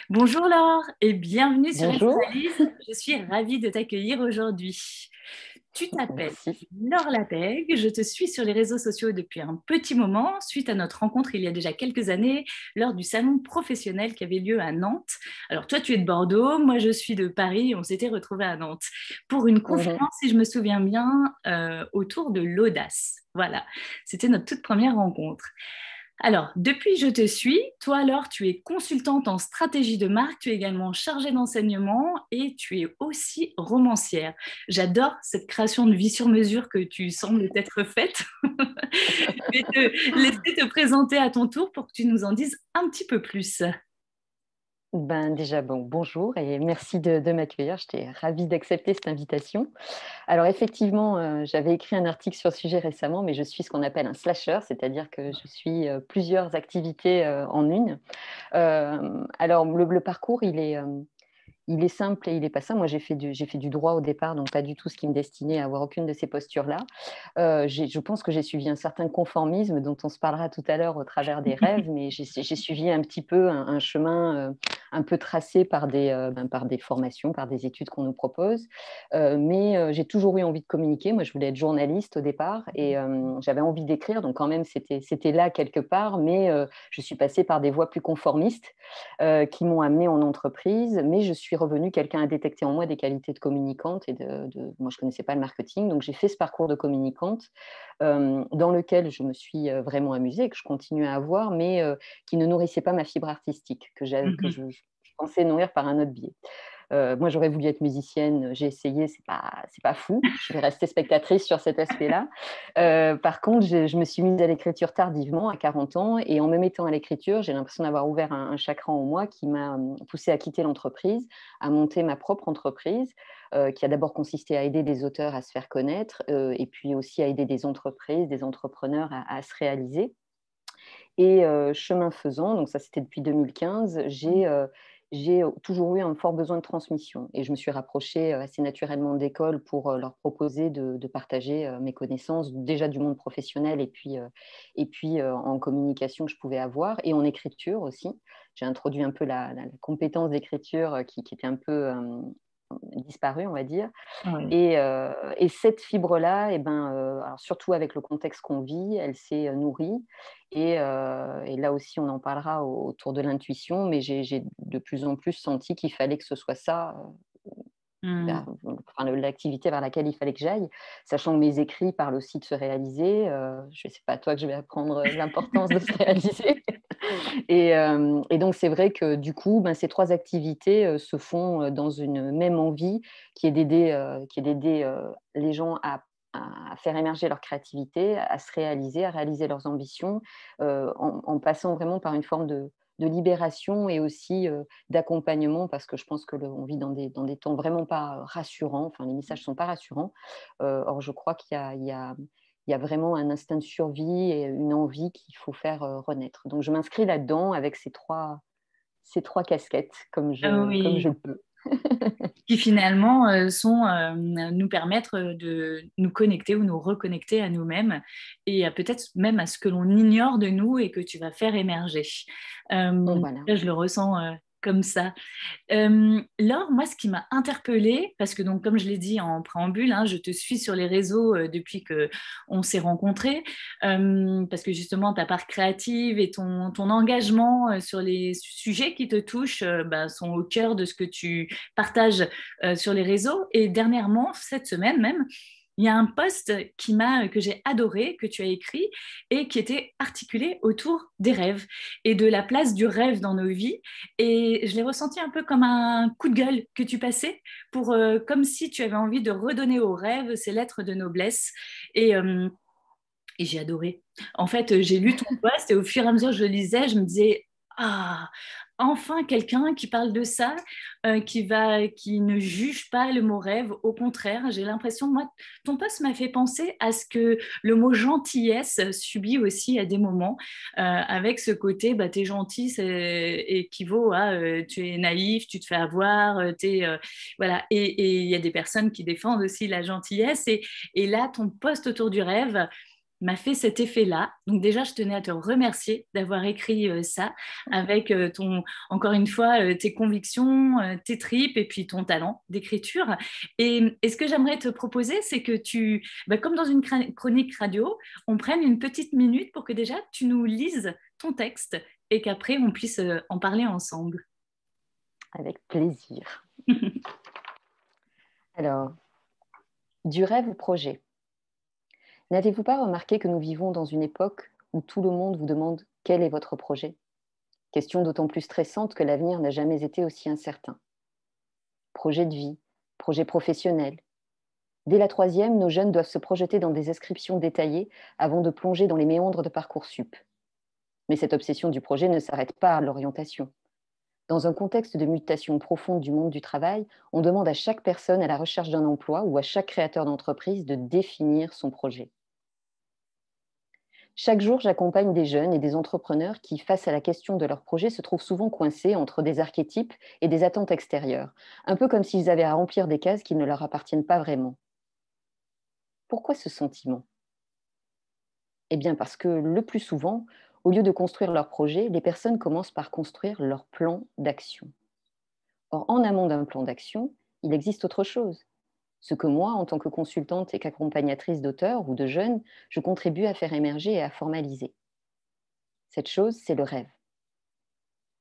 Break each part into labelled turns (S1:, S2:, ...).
S1: Bonjour Laure et bienvenue sur
S2: Bonjour,
S1: Extralis. Je suis ravie de t'accueillir aujourd'hui. Tu t'appelles
S2: merci.
S1: Laure Lapègue, je te suis sur les réseaux sociaux depuis un petit moment, suite à notre rencontre il y a déjà quelques années lors du salon professionnel qui avait lieu à Nantes. Alors toi tu es de Bordeaux, moi je suis de Paris, on s'était retrouvés à Nantes pour une
S2: Mhm.
S1: conférence, si je me souviens bien, autour de l'audace. Voilà, c'était notre toute première rencontre. Alors, depuis Je te suis, toi alors, tu es consultante en stratégie de marque, tu es également chargée d'enseignement et tu es aussi romancière. J'adore cette création de vie sur mesure que tu sembles t'être faite. Je vais te laisser te présenter à ton tour pour que tu nous en dises un petit peu plus.
S2: Déjà, bonjour et merci de m'accueillir. J'étais ravie d'accepter cette invitation. Alors effectivement, j'avais écrit un article sur le sujet récemment, mais je suis ce qu'on appelle un slasher, c'est-à-dire que je suis plusieurs activités en une. Alors le parcours, il est simple et il est pas simple. Moi, j'ai fait du droit au départ, donc pas du tout ce qui me destinait à avoir aucune de ces postures-là. Je pense que j'ai suivi un certain conformisme dont on se parlera tout à l'heure au travers des rêves, mais j'ai suivi un petit peu un chemin un peu tracé par des formations, par des études qu'on nous propose. Mais j'ai toujours eu envie de communiquer. Moi, je voulais être journaliste au départ et j'avais envie d'écrire, donc quand même, c'était là quelque part, mais je suis passée par des voies plus conformistes qui m'ont amenée en entreprise, mais je suis revenue, quelqu'un a détecté en moi des qualités de communicante moi je ne connaissais pas le marketing, donc j'ai fait ce parcours de communicante dans lequel je me suis vraiment amusée, que je continue à avoir, mais qui ne nourrissait pas ma fibre artistique, que je pensais nourrir par un autre biais. Moi, j'aurais voulu être musicienne, j'ai essayé, c'est pas fou. Je vais rester spectatrice sur cet aspect-là. Par contre, je me suis mise à l'écriture tardivement, à 40 ans, et en me mettant à l'écriture, j'ai l'impression d'avoir ouvert un chakra en moi qui m'a poussée à quitter l'entreprise, à monter ma propre entreprise, qui a d'abord consisté à aider des auteurs à se faire connaître, et puis aussi à aider des entreprises, des entrepreneurs à se réaliser. Et chemin faisant, donc ça c'était depuis 2015, j'ai toujours eu un fort besoin de transmission et je me suis rapprochée assez naturellement d'écoles pour leur proposer de partager mes connaissances, déjà du monde professionnel et puis en communication que je pouvais avoir et en écriture aussi. J'ai introduit un peu la compétence d'écriture qui était un peu disparue, on va dire.
S1: Ouais.
S2: Et cette fibre-là, alors surtout avec le contexte qu'on vit, elle s'est nourrie. Et là aussi, on en parlera autour de l'intuition, mais j'ai de plus en plus senti qu'il fallait que ce soit ça,
S1: Hmm.
S2: enfin, l'activité vers laquelle il fallait que j'aille, sachant que mes écrits parlent aussi de se réaliser. Je sais pas à toi que je vais apprendre l'importance de se réaliser. Et donc, c'est vrai que du coup, ces trois activités se font dans une même envie qui est d'aider les gens à faire émerger leur créativité, à se réaliser, à réaliser leurs ambitions, en passant vraiment par une forme de libération et aussi d'accompagnement, parce que je pense que on vit dans des temps vraiment pas rassurants, enfin les messages sont pas rassurants. Or, je crois qu'il y a vraiment un instinct de survie et une envie qu'il faut faire renaître. Donc, je m'inscris là-dedans avec ces trois casquettes, comme je
S1: Oui,
S2: le peux.
S1: qui finalement nous permettre de nous connecter ou nous reconnecter à nous-mêmes et peut-être même à ce que l'on ignore de nous et que tu vas faire émerger.
S2: Voilà.
S1: Là, je le ressens comme ça. Laure, moi, ce qui m'a interpellée, parce que donc, comme je l'ai dit en préambule, hein, je te suis sur les réseaux depuis que on s'est rencontrés, parce que justement, ta part créative et ton engagement sur les sujets qui te touchent bah, sont au cœur de ce que tu partages sur les réseaux. Et dernièrement, cette semaine même, il y a un post que j'ai adoré, que tu as écrit, et qui était articulé autour des rêves et de la place du rêve dans nos vies. Et je l'ai ressenti un peu comme un coup de gueule que tu passais, comme si tu avais envie de redonner aux rêves ces lettres de noblesse. Et, euh, et j'ai adoré. En fait, j'ai lu ton post et au fur et à mesure que je le lisais, je me disais, ah, enfin quelqu'un qui parle de ça, qui ne juge pas le mot rêve. Au contraire, j'ai l'impression, moi, ton post m'a fait penser à ce que le mot gentillesse subit aussi à des moments, avec ce côté, bah, t'es gentil, c'est équivaut à tu es naïf, tu te fais avoir, voilà. Et il y a des personnes qui défendent aussi la gentillesse. Et là, ton post autour du rêve, m'a fait cet effet-là. Donc déjà, je tenais à te remercier d'avoir écrit ça avec encore une fois, tes convictions, tes tripes et puis ton talent d'écriture. Et ce que j'aimerais te proposer, c'est que comme dans une chronique radio, on prenne une petite minute pour que déjà tu nous lises ton texte et qu'après on puisse en parler ensemble.
S2: Avec plaisir. Alors, du rêve au projet. N'avez-vous pas remarqué que nous vivons dans une époque où tout le monde vous demande quel est votre projet? Question d'autant plus stressante que l'avenir n'a jamais été aussi incertain. Projet de vie, projet professionnel. Dès la troisième, nos jeunes doivent se projeter dans des inscriptions détaillées avant de plonger dans les méandres de Parcoursup. Mais cette obsession du projet ne s'arrête pas à l'orientation. Dans un contexte de mutation profonde du monde du travail, on demande à chaque personne à la recherche d'un emploi ou à chaque créateur d'entreprise de définir son projet. Chaque jour, j'accompagne des jeunes et des entrepreneurs qui, face à la question de leur projet, se trouvent souvent coincés entre des archétypes et des attentes extérieures, un peu comme s'ils avaient à remplir des cases qui ne leur appartiennent pas vraiment. Pourquoi ce sentiment? Eh bien parce que le plus souvent, au lieu de construire leur projet, les personnes commencent par construire leur plan d'action. Or, en amont d'un plan d'action, il existe autre chose. Ce que moi, en tant que consultante et qu'accompagnatrice d'auteurs ou de jeunes, je contribue à faire émerger et à formaliser. Cette chose, c'est le rêve.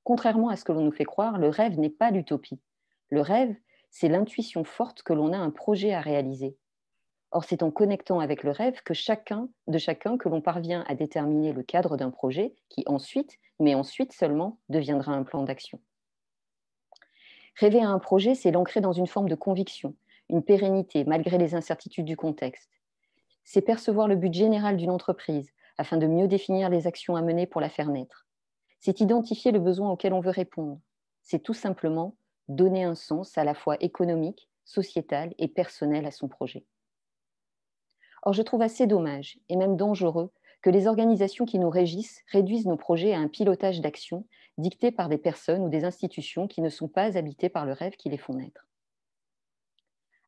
S2: Contrairement à ce que l'on nous fait croire, le rêve n'est pas l'utopie. Le rêve, c'est l'intuition forte que l'on a un projet à réaliser. Or, c'est en connectant avec le rêve que chacun que l'on parvient à déterminer le cadre d'un projet qui ensuite, mais ensuite seulement, deviendra un plan d'action. Rêver à un projet, c'est l'ancrer dans une forme de conviction, une pérennité malgré les incertitudes du contexte. C'est percevoir le but général d'une entreprise afin de mieux définir les actions à mener pour la faire naître. C'est identifier le besoin auquel on veut répondre. C'est tout simplement donner un sens à la fois économique, sociétal et personnel à son projet. Or, je trouve assez dommage, et même dangereux, que les organisations qui nous régissent réduisent nos projets à un pilotage d'action dicté par des personnes ou des institutions qui ne sont pas habitées par le rêve qui les font naître.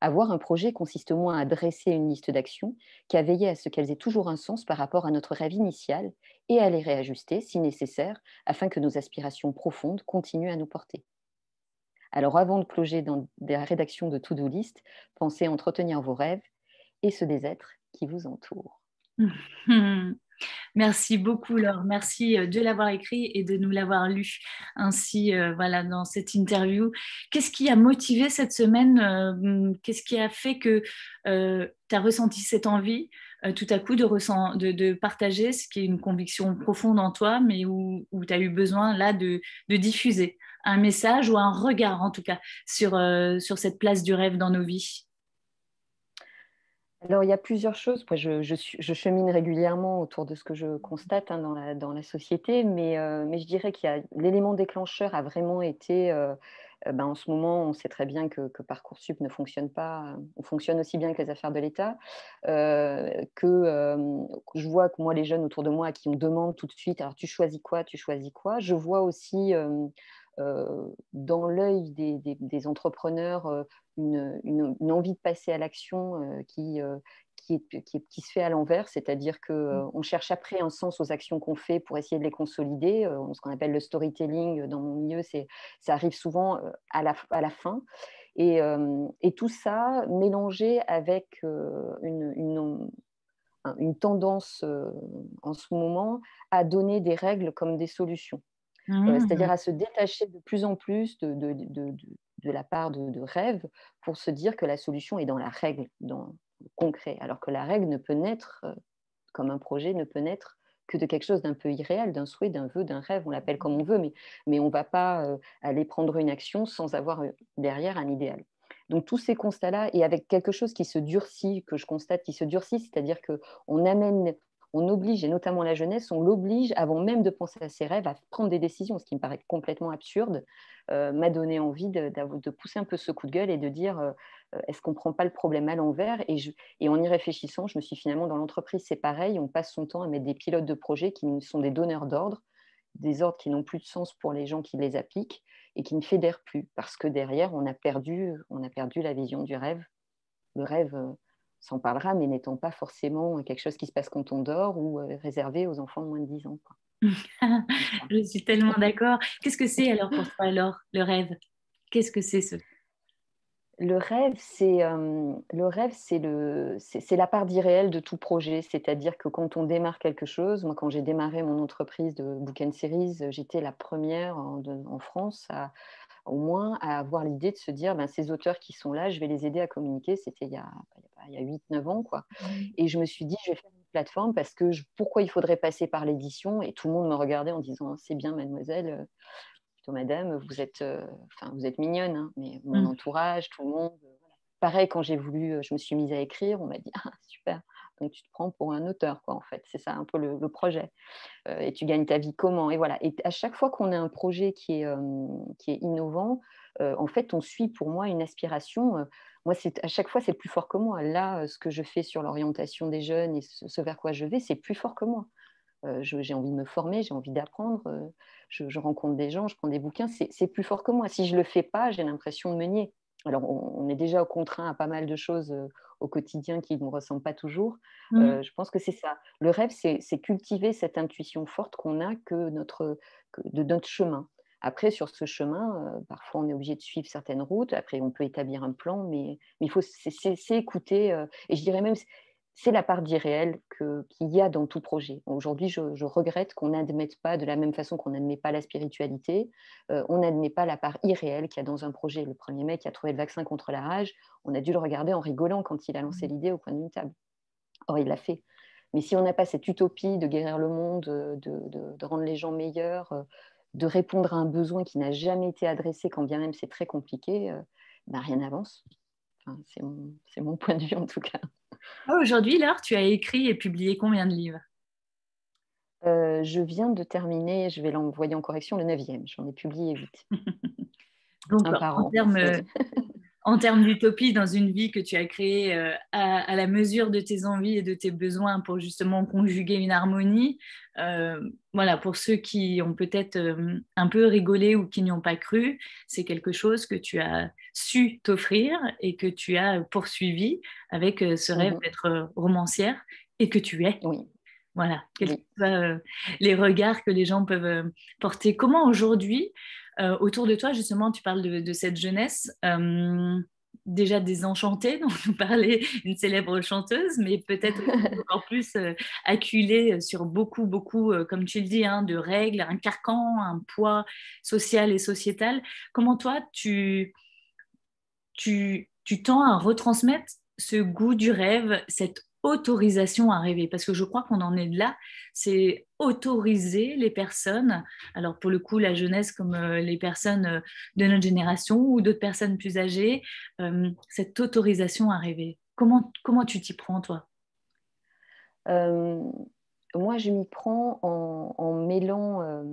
S2: Avoir un projet consiste moins à dresser une liste d'actions qu'à veiller à ce qu'elles aient toujours un sens par rapport à notre rêve initial et à les réajuster si nécessaire afin que nos aspirations profondes continuent à nous porter. Alors avant de plonger dans des rédactions de to-do list, pensez à entretenir vos rêves et ceux des êtres qui vous entourent.
S1: Merci beaucoup, Laure. Merci de l'avoir écrit et de nous l'avoir lu ainsi voilà, dans cette interview. Qu'est-ce qui a motivé cette semaine qu'est-ce qui a fait que tu as ressenti cette envie tout à coup de partager ce qui est une conviction profonde en toi, mais où tu as eu besoin là de diffuser un message ou un regard en tout cas sur cette place du rêve dans nos vies?
S2: Alors, il y a plusieurs choses. Moi, je chemine régulièrement autour de ce que je constate dans la société, mais je dirais qu'il y a l'élément déclencheur a vraiment été, en ce moment, on sait très bien que Parcoursup ne fonctionne pas, on fonctionne aussi bien que les affaires de l'État, que je vois que moi, les jeunes autour de moi à qui on demande tout de suite: «Alors tu choisis quoi? Tu choisis quoi?» Je vois aussi, dans l'œil des entrepreneurs, une envie de passer à l'action qui se fait à l'envers, c'est-à-dire qu'on cherche après un sens aux actions qu'on fait pour essayer de les consolider. Ce qu'on appelle le storytelling dans mon milieu, ça arrive souvent à la fin. Et tout ça mélangé avec une tendance en ce moment à donner des règles comme des solutions. C'est-à-dire
S1: Mmh.
S2: à se détacher de plus en plus de la part de rêve pour se dire que la solution est dans la règle, dans le concret. Alors que la règle ne peut naître, comme un projet, ne peut naître que de quelque chose d'un peu irréel, d'un souhait, d'un vœu, d'un rêve, on l'appelle comme on veut, mais on ne va pas aller prendre une action sans avoir derrière un idéal. Donc tous ces constats-là, et avec quelque chose qui se durcit, que je constate qui se durcit, c'est-à-dire qu'on amène, on oblige, et notamment la jeunesse, on l'oblige, avant même de penser à ses rêves, à prendre des décisions, ce qui me paraît complètement absurde, m'a donné envie de pousser un peu ce coup de gueule et de dire est-ce qu'on ne prend pas le problème à l'envers? Et en y réfléchissant, je me suis finalement, dans l'entreprise, c'est pareil, on passe son temps à mettre des pilotes de projets qui sont des donneurs d'ordre, des ordres qui n'ont plus de sens pour les gens qui les appliquent et qui ne fédèrent plus, parce que derrière, on a perdu la vision du rêve. Le rêve, s'en parlera, mais n'étant pas forcément quelque chose qui se passe quand on dort ou réservé aux enfants de moins de 10 ans, quoi. Voilà.
S1: Je suis tellement d'accord. Qu'est-ce que c'est alors pour toi, alors, le rêve? Qu'est-ce que c'est ce...
S2: Le rêve, c'est la part d'irréel de tout projet. C'est-à-dire que quand on démarre quelque chose, moi, quand j'ai démarré mon entreprise de Book and Series, j'étais la première en France au moins à avoir l'idée de se dire, ben, ces auteurs qui sont là, je vais les aider à communiquer. C'était il y a 8-9 ans, quoi. Et je me suis dit, je vais faire une plateforme parce que pourquoi il faudrait passer par l'édition? Et tout le monde me regardait en disant, c'est bien, mademoiselle, plutôt madame, vous êtes mignonne, hein, mais mon
S1: Mm.
S2: entourage, tout le monde. Voilà. Pareil, quand j'ai voulu, je me suis mise à écrire, on m'a dit, ah, super, donc tu te prends pour un auteur, quoi, en fait. C'est ça un peu le projet. Et tu gagnes ta vie comment? Et voilà. Et à chaque fois qu'on a un projet qui est innovant, en fait, on suit pour moi une aspiration. Moi, à chaque fois, c'est plus fort que moi. Là, ce que je fais sur l'orientation des jeunes et ce vers quoi je vais, c'est plus fort que moi. J'ai envie de me former, j'ai envie d'apprendre, je rencontre des gens, je prends des bouquins, c'est plus fort que moi. Si je ne le fais pas, j'ai l'impression de me nier. Alors, on est déjà contraint à pas mal de choses au quotidien qui ne nous ressemblent pas toujours.
S1: Mm.
S2: Je pense que c'est ça. Le rêve, c'est cultiver cette intuition forte qu'on a de notre chemin. Après, sur ce chemin, parfois on est obligé de suivre certaines routes. Après, on peut établir un plan, mais il faut c'est écouter. Et je dirais même, c'est la part d'irréel qu'il y a dans tout projet. Aujourd'hui, je regrette qu'on n'admette pas, de la même façon qu'on n'admet pas la spiritualité, on n'admet pas la part irréelle qu'il y a dans un projet. Le premier mec qui a trouvé le vaccin contre la rage, on a dû le regarder en rigolant quand il a lancé l'idée au coin d'une table. Or, il l'a fait. Mais si on n'a pas cette utopie de guérir le monde, de rendre les gens meilleurs, de répondre à un besoin qui n'a jamais été adressé, quand bien même c'est très compliqué, ben rien n'avance. Enfin, c'est mon point de vue en tout cas.
S1: Ah, aujourd'hui, Laure, tu as écrit et publié combien de livres?
S2: Je viens de terminer, je vais l'envoyer en correction, le 9e. J'en ai publié 8.
S1: Donc,
S2: Un par
S1: en
S2: an.
S1: termes, en termes d'utopie, dans une vie que tu as créée à la mesure de tes envies et de tes besoins pour justement conjuguer une harmonie, voilà, pour ceux qui ont peut-être un peu rigolé ou qui n'y ont pas cru, c'est quelque chose que tu as su t'offrir et que tu as poursuivi avec ce rêve
S2: Mhm.
S1: d'être romancière et que tu es.
S2: Oui,
S1: Voilà, quels que
S2: oui.
S1: soient les regards que les gens peuvent porter. Comment aujourd'hui, autour de toi, justement, tu parles de cette jeunesse, déjà désenchantée, dont nous parlait une célèbre chanteuse, mais peut-être aussi encore plus acculée sur beaucoup, beaucoup, comme tu le dis, hein, de règles, un carcan, un poids social et sociétal. Comment toi, tu tends à retransmettre ce goût du rêve, cette autorisation à rêver, parce que je crois qu'on en est là, c'est autoriser les personnes, alors pour le coup la jeunesse comme les personnes de notre génération ou d'autres personnes plus âgées, cette autorisation à rêver. Comment tu t'y prends, toi?
S2: Euh, Moi, je m'y prends en mêlant,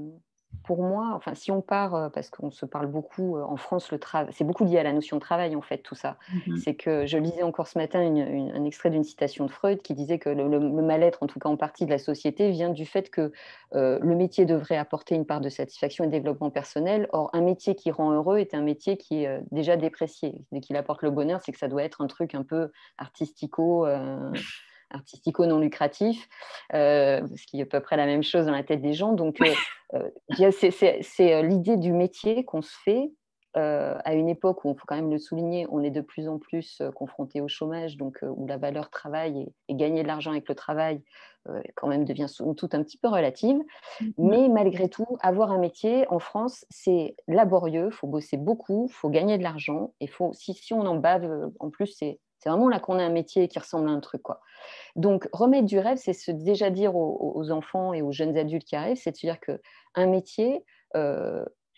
S2: pour moi, enfin, si on part, parce qu'on se parle beaucoup en France, le travail, c'est beaucoup lié à la notion de travail, en fait, tout ça.
S1: Mhm.
S2: C'est que je lisais encore ce matin un extrait d'une citation de Freud qui disait que le mal-être, en tout cas en partie de la société, vient du fait que le métier devrait apporter une part de satisfaction et de développement personnel. Or, un métier qui rend heureux est un métier qui est déjà déprécié. Dès qu'il apporte le bonheur, c'est que ça doit être un truc un peu artistico. Artistico non lucratif, ce qui est à peu près la même chose dans la tête des gens. Donc, c'est l'idée du métier qu'on se fait à une époque où, il faut quand même le souligner, on est de plus en plus confronté au chômage, donc où la valeur travail et gagner de l'argent avec le travail quand même devient somme toute un petit peu relative.
S1: Mhm.
S2: Mais malgré tout, avoir un métier en France, c'est laborieux, il faut bosser beaucoup, il faut gagner de l'argent, et si on en bave, en plus, c'est vraiment là qu'on a un métier qui ressemble à un truc, quoi. Donc, remettre du rêve, c'est déjà dire aux enfants et aux jeunes adultes qui arrivent, c'est de se dire qu'un métier,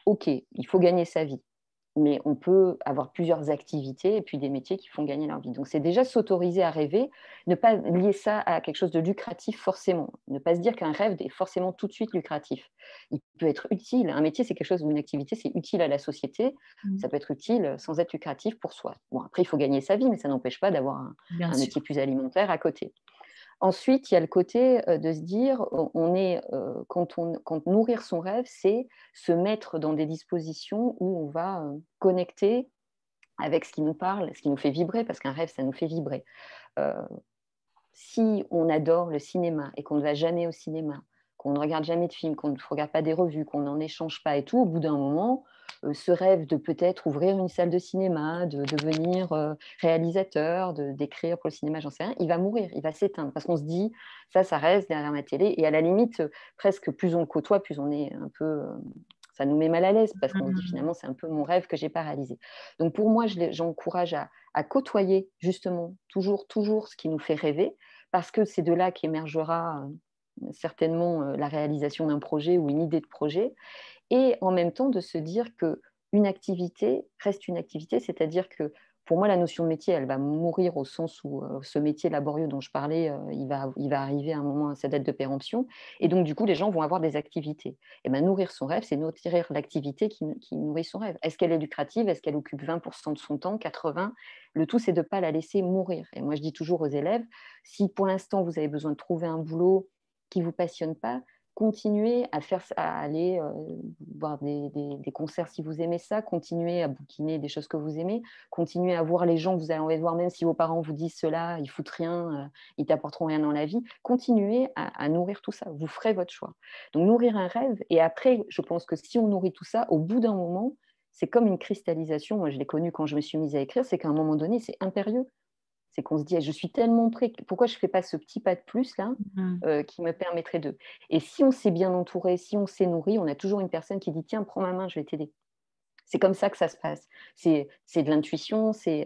S2: ok, il faut gagner sa vie, mais on peut avoir plusieurs activités et puis des métiers qui font gagner leur vie. Donc, c'est déjà s'autoriser à rêver, ne pas lier ça à quelque chose de lucratif forcément, ne pas se dire qu'un rêve est forcément tout de suite lucratif. Il peut être utile, un métier, c'est quelque chose, ou une activité, c'est utile à la société, ça peut être utile sans être lucratif pour soi. Bon, après, il faut gagner sa vie, mais ça n'empêche pas d'avoir
S1: Bien
S2: un
S1: sûr.
S2: métier plus alimentaire à côté. Ensuite, il y a le côté de se dire, quand nourrir son rêve, c'est se mettre dans des dispositions où on va connecter avec ce qui nous parle, ce qui nous fait vibrer, parce qu'un rêve, ça nous fait vibrer. Euh, Si on adore le cinéma et qu'on ne va jamais au cinéma, qu'on ne regarde jamais de films, qu'on ne regarde pas des revues, qu'on n'en échange pas et tout, au bout d'un moment, ce rêve de peut-être ouvrir une salle de cinéma, de devenir réalisateur, d'écrire pour le cinéma, j'en sais rien, il va mourir, il va s'éteindre. Parce qu'on se dit, ça reste derrière ma télé. Et à la limite, presque plus on le côtoie, plus on est un peu... ça nous met mal à l'aise parce qu'on se dit finalement, c'est un peu mon rêve que je n'ai pas réalisé. Donc pour moi, j'encourage à côtoyer justement toujours ce qui nous fait rêver, parce que c'est de là qu'émergera certainement la réalisation d'un projet ou une idée de projet, et en même temps de se dire qu'une activité reste une activité, c'est-à-dire que pour moi, la notion de métier, elle va mourir au sens où ce métier laborieux dont je parlais, il va arriver à un moment à sa date de péremption. Et donc, du coup, les gens vont avoir des activités. Et ben, nourrir son rêve, c'est nourrir l'activité qui nourrit son rêve. Est-ce qu'elle est lucrative? Est-ce qu'elle occupe 20% de son temps, 80%? Le tout, c'est de ne pas la laisser mourir. Et moi, je dis toujours aux élèves, si pour l'instant, vous avez besoin de trouver un boulot qui ne vous passionne pas, continuez à aller voir des concerts si vous aimez ça, continuez à bouquiner des choses que vous aimez, continuez à voir les gens que vous avez envie de voir, même si vos parents vous disent cela, ils foutent rien, ils t'apporteront rien dans la vie, continuez à nourrir tout ça, vous ferez votre choix. Donc nourrir un rêve, et après, je pense que si on nourrit tout ça, au bout d'un moment, c'est comme une cristallisation, moi je l'ai connu quand je me suis mise à écrire, c'est qu'à un moment donné, c'est impérieux. C'est qu'on se dit, je suis tellement prêt, pourquoi je ne fais pas ce petit pas de plus là qui me permettrait de. Et si on s'est bien entouré, si on s'est nourri, on a toujours une personne qui dit, tiens, prends ma main, je vais t'aider. C'est comme ça que ça se passe. C'est de l'intuition, c'est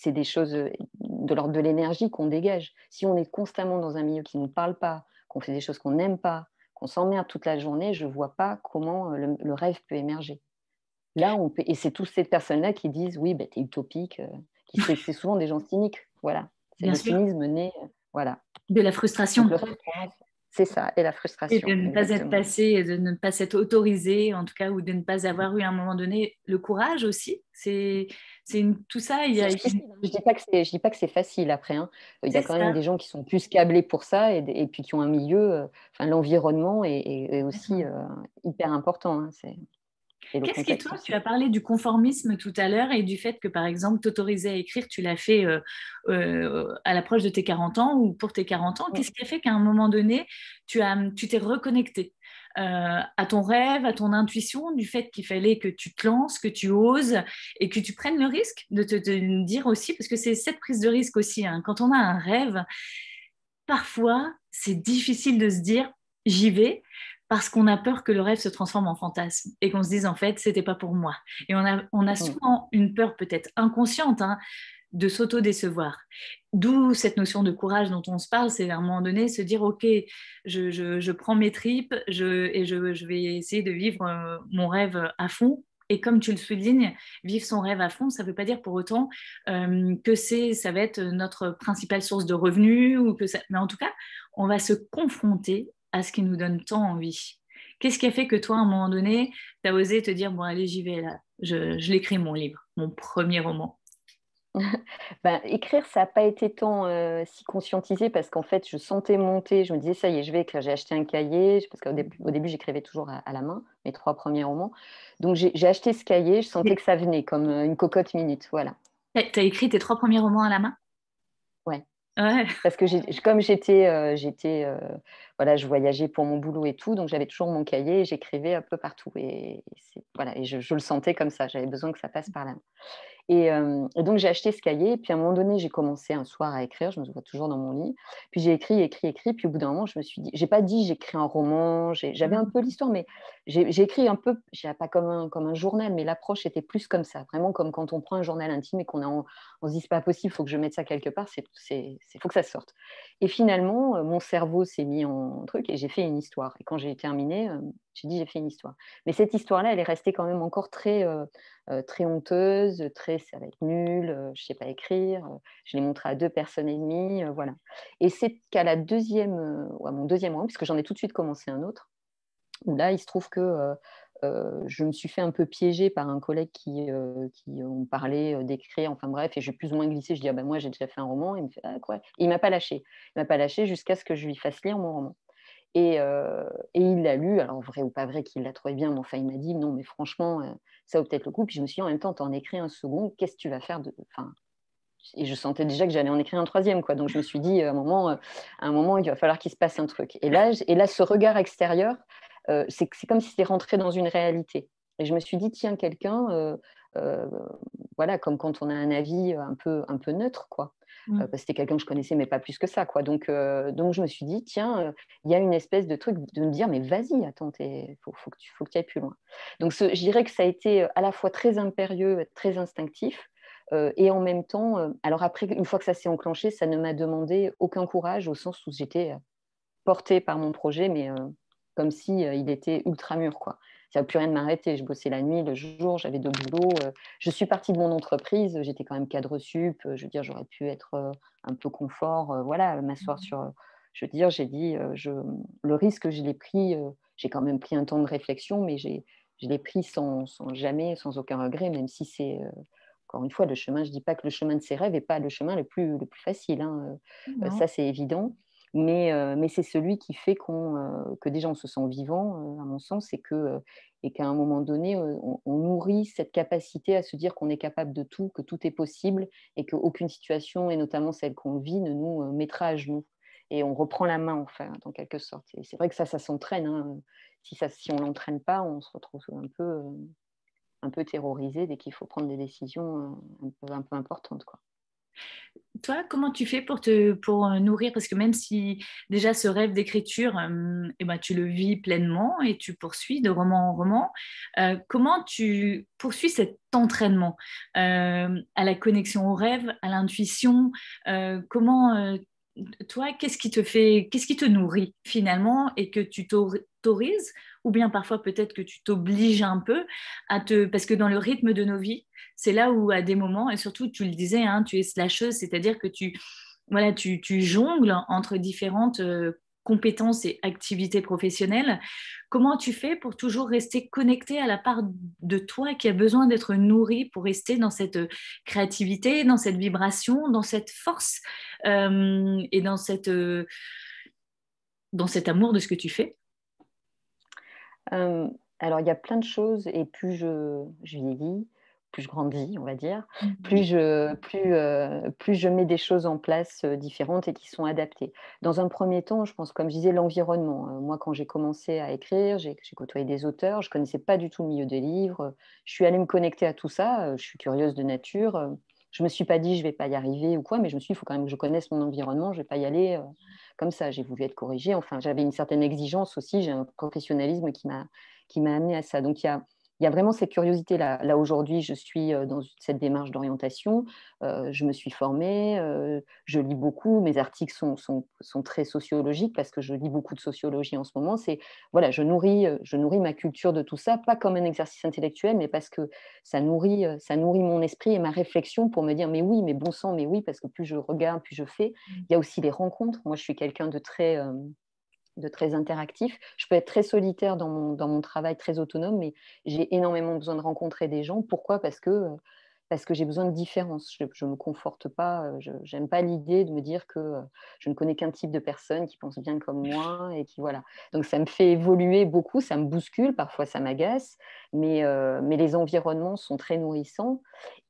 S2: des choses de l'ordre de l'énergie qu'on dégage. Si on est constamment dans un milieu qui ne nous parle pas, qu'on fait des choses qu'on n'aime pas, qu'on s'emmerde toute la journée, je ne vois pas comment le rêve peut émerger. Là, on peut, et c'est toutes ces personnes-là qui disent oui, ben, t'es utopique. C'est souvent des gens cyniques. Voilà. C'est
S1: Bien
S2: le
S1: sûr,
S2: cynisme né. Voilà.
S1: de la
S2: Donc
S1: frustration.
S2: le rêve, pour moi, c'est ça. Et la
S1: Et de
S2: frustration,
S1: ne pas être
S2: exactement.
S1: passé, de ne pas s'être autorisé, en tout cas, ou de ne pas avoir eu à un moment donné le courage aussi. Tout ça,
S2: C'est difficile, hein. Je dis pas que c'est facile après, hein. Il y a
S1: c'est
S2: quand même
S1: ça.
S2: des gens qui sont plus câblés pour ça et puis qui ont un milieu, enfin, l'environnement est aussi hyper important, hein. Et le
S1: Qu'est-ce qui,
S2: contexte
S1: toi, tu
S2: aussi.
S1: as parlé du conformisme tout à l'heure et du fait que, par exemple, t'autoriser à écrire, tu l'as fait à l'approche de tes 40 ans ou pour tes 40 ans.
S2: Mm.
S1: Qu'est-ce qui a fait qu'à un moment donné, tu t'es reconnecté à ton rêve, à ton intuition, du fait qu'il fallait que tu te lances, que tu oses et que tu prennes le risque de te dire aussi, parce que c'est cette prise de risque aussi, hein. Quand on a un rêve, parfois, c'est difficile de se dire j'y vais parce qu'on a peur que le rêve se transforme en fantasme et qu'on se dise en fait c'était pas pour moi. Et on a
S2: Mm.
S1: souvent une peur peut-être inconsciente, hein, de s'auto-décevoir. D'où cette notion de courage dont on se parle, c'est à un moment donné se dire ok, je prends mes tripes je vais essayer de vivre mon rêve à fond. Et comme tu le soulignes, vivre son rêve à fond, ça ne veut pas dire pour autant que ça va être notre principale source de revenus mais en tout cas, on va se confronter à ce qui nous donne tant envie. Qu'est-ce qui a fait que toi, à un moment donné, tu as osé te dire, bon, allez, j'y vais là, je l'écris mon livre, mon premier roman.
S2: Ben, écrire, ça n'a pas été tant si conscientisé parce qu'en fait, je sentais monter, je me disais, ça y est, je vais écrire. J'ai acheté un cahier, parce au début, j'écrivais toujours à la main, mes 3 premiers romans. Donc, j'ai acheté ce cahier, je sentais que ça venait comme une cocotte minute. Voilà.
S1: T'as écrit tes 3 premiers romans à la main?
S2: Ouais.
S1: Ouais.
S2: Parce que comme voilà, je voyageais pour mon boulot et tout, donc j'avais toujours mon cahier et j'écrivais un peu partout. Voilà, et je le sentais comme ça, j'avais besoin que ça passe par là. Et donc, j'ai acheté ce cahier. Puis, à un moment donné, j'ai commencé un soir à écrire. Je me vois toujours dans mon lit. Puis, j'ai écrit. Puis, au bout d'un moment, je me suis dit, j'ai pas dit j'écris un roman. J'avais un peu l'histoire, mais j'ai écrit un peu, je dirais pas comme un journal, mais l'approche était plus comme ça. Vraiment comme quand on prend un journal intime et on se dit, c'est pas possible, il faut que je mette ça quelque part. Faut que ça sorte. Et finalement, mon cerveau s'est mis en truc et j'ai fait une histoire. Et quand j'ai terminé, j'ai dit, j'ai fait une histoire. Mais cette histoire-là, elle est restée quand même encore très honteuse, ça va être nul, je ne sais pas écrire. Je l'ai montré à 2 personnes et demie, voilà. Et c'est qu'à à mon deuxième roman, puisque j'en ai tout de suite commencé un autre, où là, il se trouve que je me suis fait un peu piéger par un collègue qui ont parlé d'écrire, enfin bref, et j'ai plus ou moins glissé. Je dis, ah ben moi, j'ai déjà fait un roman. Il me fait, ah quoi? Et il ne m'a pas lâché. Il m'a pas lâché jusqu'à ce que je lui fasse lire mon roman. Et il l'a lu, alors vrai ou pas vrai qu'il l'a trouvé bien, mais enfin il m'a dit non mais franchement ça vaut peut-être le coup. Puis je me suis dit en même temps t'en écris un second, qu'est-ce que tu vas faire enfin et je sentais déjà que j'allais en écrire un troisième, quoi. Donc je me suis dit, à un moment, il va falloir qu'il se passe un truc. Et là ce regard extérieur, c'est comme si c'était rentré dans une réalité. Et je me suis dit, tiens, quelqu'un, euh, voilà, comme quand on a un avis un peu neutre, quoi. Parce que c'était quelqu'un que je connaissais, mais pas plus que ça, quoi. Donc je me suis dit, tiens, il y a une espèce de truc de me dire, mais vas-y, attends, faut que tu ailles plus loin. Donc je dirais que ça a été à la fois très impérieux, très instinctif, et en même temps, alors après, une fois que ça s'est enclenché, ça ne m'a demandé aucun courage, au sens où j'étais portée par mon projet, mais comme si il était ultra mûr, quoi. Ça n'a plus rien de m'arrêter. Je bossais la nuit, le jour, j'avais deux boulots. Je suis partie de mon entreprise, j'étais quand même cadre sup. Je veux dire, j'aurais pu être un peu confort, voilà, m'asseoir sur. Je veux dire, j'ai dit, le risque, je l'ai pris. J'ai quand même pris un temps de réflexion, mais je l'ai pris sans jamais, sans aucun regret, même si c'est encore une fois le chemin. Je dis pas que le chemin de ses rêves n'est pas le chemin le plus facile, hein.
S1: Non.
S2: Ça, c'est évident. Mais c'est celui qui fait que déjà on se sent vivant, à mon sens, et qu'à un moment donné, on nourrit cette capacité à se dire qu'on est capable de tout, que tout est possible, et qu'aucune situation, et notamment celle qu'on vit, ne nous mettra à genoux. Et on reprend la main, enfin, dans quelque sorte. Et c'est vrai que ça s'entraîne, hein. Si on ne l'entraîne pas, on se retrouve un peu terrorisé dès qu'il faut prendre des décisions un peu importantes, quoi.
S1: Toi, comment tu fais pour nourrir? Parce que même si déjà ce rêve d'écriture, eh ben, tu le vis pleinement et tu poursuis de roman en roman, comment tu poursuis cet entraînement à la connexion au rêve, à l'intuition? Comment, toi, qu'est-ce qui te nourrit finalement et que tu t'autorises, ou bien parfois peut-être que tu t'obliges un peu parce que dans le rythme de nos vies, c'est là où à des moments, et surtout tu le disais, hein, tu es slasheuse, c'est-à-dire que voilà, tu jongles entre différentes compétences et activités professionnelles. Comment tu fais pour toujours rester connecté à la part de toi qui a besoin d'être nourrie pour rester dans cette créativité, dans cette vibration, dans cette force et dans cet amour de ce que tu fais?
S2: Euh, alors, il y a plein de choses, et plus je vieillis, plus je grandis, on va dire, plus je mets des choses en place différentes et qui sont adaptées. Dans un premier temps, je pense, comme je disais, l'environnement. Moi, quand j'ai commencé à écrire, j'ai côtoyé des auteurs, je ne connaissais pas du tout le milieu des livres. Je suis allée me connecter à tout ça. Je suis curieuse de nature. Je ne me suis pas dit, je ne vais pas y arriver ou quoi, mais je me suis dit, il faut quand même que je connaisse mon environnement. Je ne vais pas y aller comme ça. J'ai voulu être corrigée. Enfin, j'avais une certaine exigence aussi. J'ai un professionnalisme qui m'a amené à ça. Donc, il y a vraiment cette curiosité-là. Là, aujourd'hui, je suis dans cette démarche d'orientation. Je me suis formée, je lis beaucoup. Mes articles sont très sociologiques parce que je lis beaucoup de sociologie en ce moment. Voilà, je nourris ma culture de tout ça, pas comme un exercice intellectuel, mais parce que ça nourrit mon esprit et ma réflexion pour me dire, mais oui, mais bon sang, mais oui, parce que plus je regarde, plus je fais. Il y a aussi les rencontres. Moi, je suis quelqu'un de très interactif. Je peux être très solitaire dans mon travail, très autonome, mais j'ai énormément besoin de rencontrer des gens. Pourquoi? Parce que j'ai besoin de différence. Je ne me conforte pas, je n'aime pas l'idée de me dire que je ne connais qu'un type de personne qui pense bien comme moi et qui voilà. Donc ça me fait évoluer beaucoup, ça me bouscule, parfois ça m'agace, mais les environnements sont très nourrissants.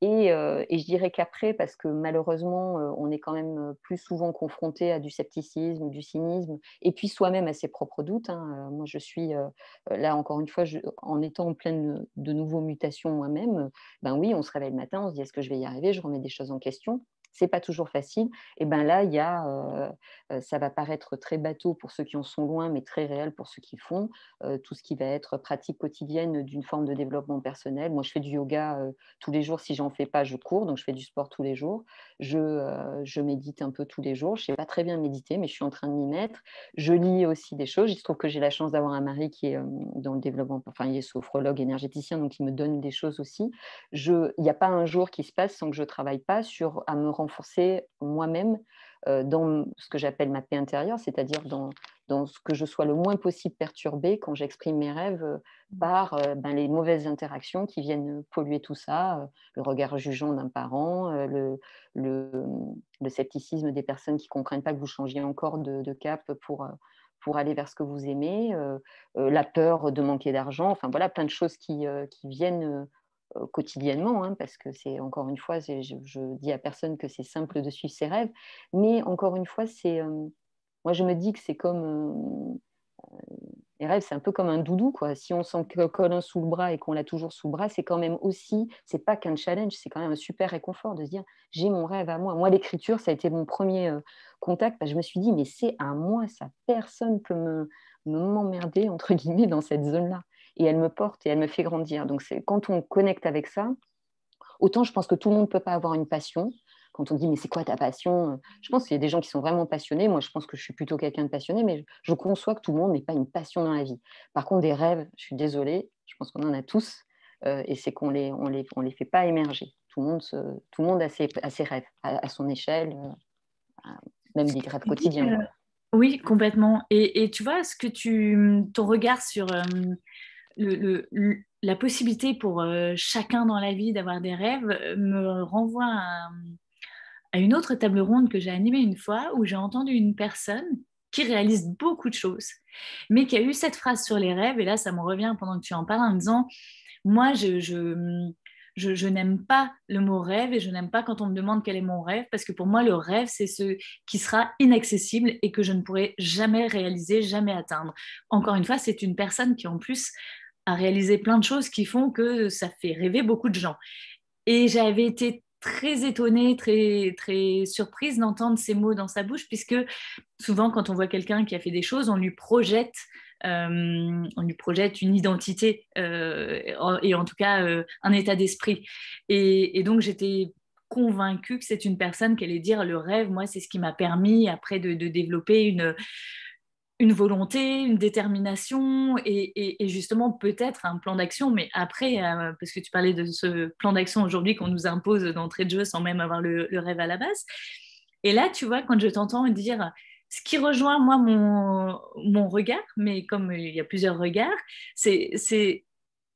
S2: Et je dirais qu'après, parce que malheureusement, on est quand même plus souvent confronté à du scepticisme, du cynisme, et puis soi-même à ses propres doutes, hein. Moi, je suis là, encore une fois, en étant en pleine de nouveaux mutations moi-même, ben oui, on se réveille le matin, on se dit: «Est-ce que je vais y arriver?» Je remets des choses en question. C'est pas toujours facile. Et ben là, il y a, ça va paraître très bateau pour ceux qui en sont loin, mais très réel pour ceux qui font, tout ce qui va être pratique quotidienne d'une forme de développement personnel. Moi, je fais du yoga, tous les jours. Si j'en fais pas, je cours, donc je fais du sport tous les jours. Je médite un peu tous les jours. Je sais pas très bien méditer, mais je suis en train de m'y mettre. Je lis aussi des choses. Il se trouve que j'ai la chance d'avoir un mari qui est, dans le développement, enfin, il est sophrologue, énergéticien, donc il me donne des choses aussi. Il n'y a pas un jour qui se passe sans que je travaille pas à me renforcer moi-même dans ce que j'appelle ma paix intérieure, c'est-à-dire dans ce que je sois le moins possible perturbée quand j'exprime mes rêves par les mauvaises interactions qui viennent polluer tout ça, le regard jugeant d'un parent, le, le scepticisme des personnes qui ne comprennent pas que vous changiez encore de cap pour aller vers ce que vous aimez, la peur de manquer d'argent, enfin voilà, plein de choses qui viennent quotidiennement, hein, parce que c'est, encore une fois, je dis à personne que c'est simple de suivre ses rêves, mais encore une fois, moi je me dis que c'est comme les rêves, c'est un peu comme un doudou, quoi. Si on s'en colle un sous le bras et qu'on l'a toujours sous le bras, c'est quand même aussi, c'est pas qu'un challenge, c'est quand même un super réconfort de se dire, j'ai mon rêve à moi. Moi, l'écriture, ça a été mon premier contact. Je me suis dit, mais c'est à moi, ça. Personne peut m'emmerder, entre guillemets, dans cette zone-là. Et elle me porte et elle me fait grandir. Donc, quand on connecte avec ça, autant je pense que tout le monde ne peut pas avoir une passion. Quand on dit, mais c'est quoi ta passion? Je pense qu'il y a des gens qui sont vraiment passionnés. Moi, je pense que je suis plutôt quelqu'un de passionné, mais je conçois que tout le monde n'ait pas une passion dans la vie. Par contre, des rêves, je suis désolée, je pense qu'on en a tous, et c'est qu'on les fait pas émerger. Tout le monde a ses rêves, à son échelle, même
S1: Ce
S2: des
S1: que
S2: rêves
S1: tu dis,
S2: quotidiens, quoi.
S1: oui, complètement. Et tu vois, ton regard sur la possibilité pour chacun dans la vie d'avoir des rêves me renvoie à une autre table ronde que j'ai animée une fois où j'ai entendu une personne qui réalise beaucoup de choses, mais qui a eu cette phrase sur les rêves, et là ça me revient pendant que tu en parles en me disant, moi je n'aime pas le mot rêve et je n'aime pas quand on me demande quel est mon rêve, parce que pour moi le rêve c'est ce qui sera inaccessible et que je ne pourrai jamais réaliser, jamais atteindre. Encore une fois, c'est une personne qui en plus a réalisé plein de choses qui font que ça fait rêver beaucoup de gens. Et j'avais été très étonnée, très, très surprise d'entendre ces mots dans sa bouche, puisque souvent, quand on voit quelqu'un qui a fait des choses, on lui projette une identité et en tout cas un état d'esprit. Et donc, j'étais convaincue que c'est une personne qui allait dire le rêve, moi, c'est ce qui m'a permis après de développer une volonté, une détermination et justement peut-être un plan d'action. Mais après, parce que tu parlais de ce plan d'action aujourd'hui qu'on nous impose d'entrée de jeu sans même avoir le rêve à la base. Et là, tu vois, quand je t'entends dire ce qui rejoint moi mon regard, mais comme il y a plusieurs regards, c'est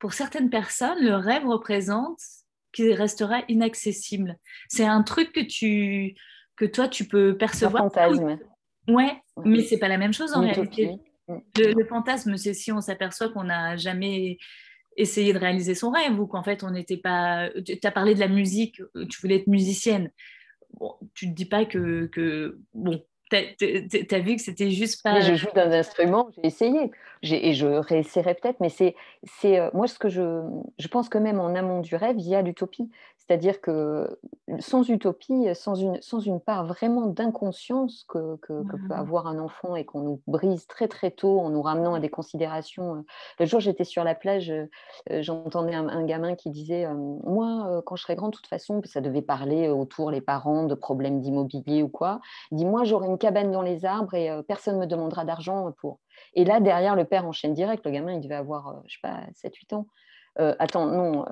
S1: pour certaines personnes, le rêve représente qu'il restera inaccessible. C'est un truc que toi, tu peux
S2: Un
S1: percevoir.
S2: fantasme,
S1: Ouais,
S2: ouais.
S1: mais c'est pas la même chose en
S2: Une
S1: réalité.
S2: utopie.
S1: Le fantasme, c'est si on s'aperçoit qu'on n'a jamais essayé de réaliser son rêve ou qu'en fait on n'était pas. Tu as parlé de la musique, tu voulais être musicienne. Bon, tu te dis pas bon, t'as vu que c'était juste
S2: Mais
S1: pas.
S2: je joue d'un instrument, j'ai essayé, et je réessayerai peut-être, mais moi je pense que même en amont du rêve, il y a l'utopie. C'est-à-dire que sans utopie, sans une part vraiment d'inconscience que peut avoir un enfant et qu'on nous brise très très tôt en nous ramenant à des considérations. Le jour, j'étais sur la plage, j'entendais un gamin qui disait moi, quand je serai grand, de toute façon, ça devait parler autour les parents de problèmes d'immobilier ou quoi. Il dit, moi, j'aurai une cabane dans les arbres et personne ne me demandera d'argent pour. Et là, derrière, le père enchaîne direct. Le gamin, il devait avoir, je sais pas, 7 8 ans. Attends, non,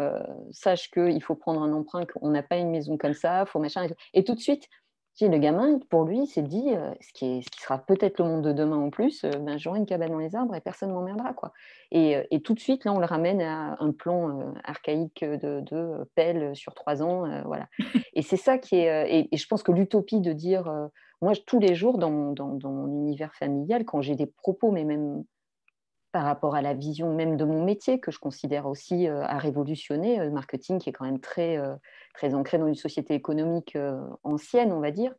S2: sache qu'il faut prendre un emprunt, qu'on n'a pas une maison comme ça, faut machin. Et tout de suite, le gamin, pour lui, s'est dit, ce qui sera peut-être le monde de demain en plus, ben, j'aurai une cabane dans les arbres et personne ne m'emmerdera, quoi. Et tout de suite, là, on le ramène à un plan archaïque de pelle sur 3 ans, voilà. Et c'est ça qui est. Et je pense que l'utopie de dire. Moi, tous les jours, dans mon univers familial, quand j'ai des propos, mais même par rapport à la vision même de mon métier, que je considère aussi à révolutionner, le marketing qui est quand même très, très ancré dans une société économique ancienne, on va dire,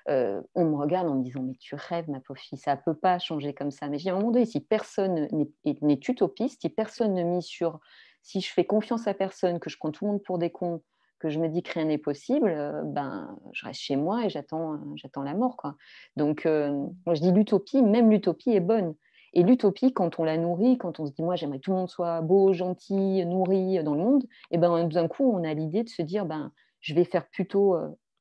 S2: on me regarde en me disant, mais tu rêves, ma pauvre fille, ça ne peut pas changer comme ça. Mais j'ai à un moment donné, si personne n'est utopiste, si personne ne mise sur, si je fais confiance à personne, que je prends tout le monde pour des cons, que je me dis que rien n'est possible, ben, je reste chez moi et j'attends la mort, quoi. Donc, moi, je dis l'utopie, même l'utopie est bonne. Et l'utopie, quand on la nourrit, quand on se dit, moi, j'aimerais que tout le monde soit beau, gentil, nourri dans le monde, et ben, d'un coup, on a l'idée de se dire, ben, je vais faire plutôt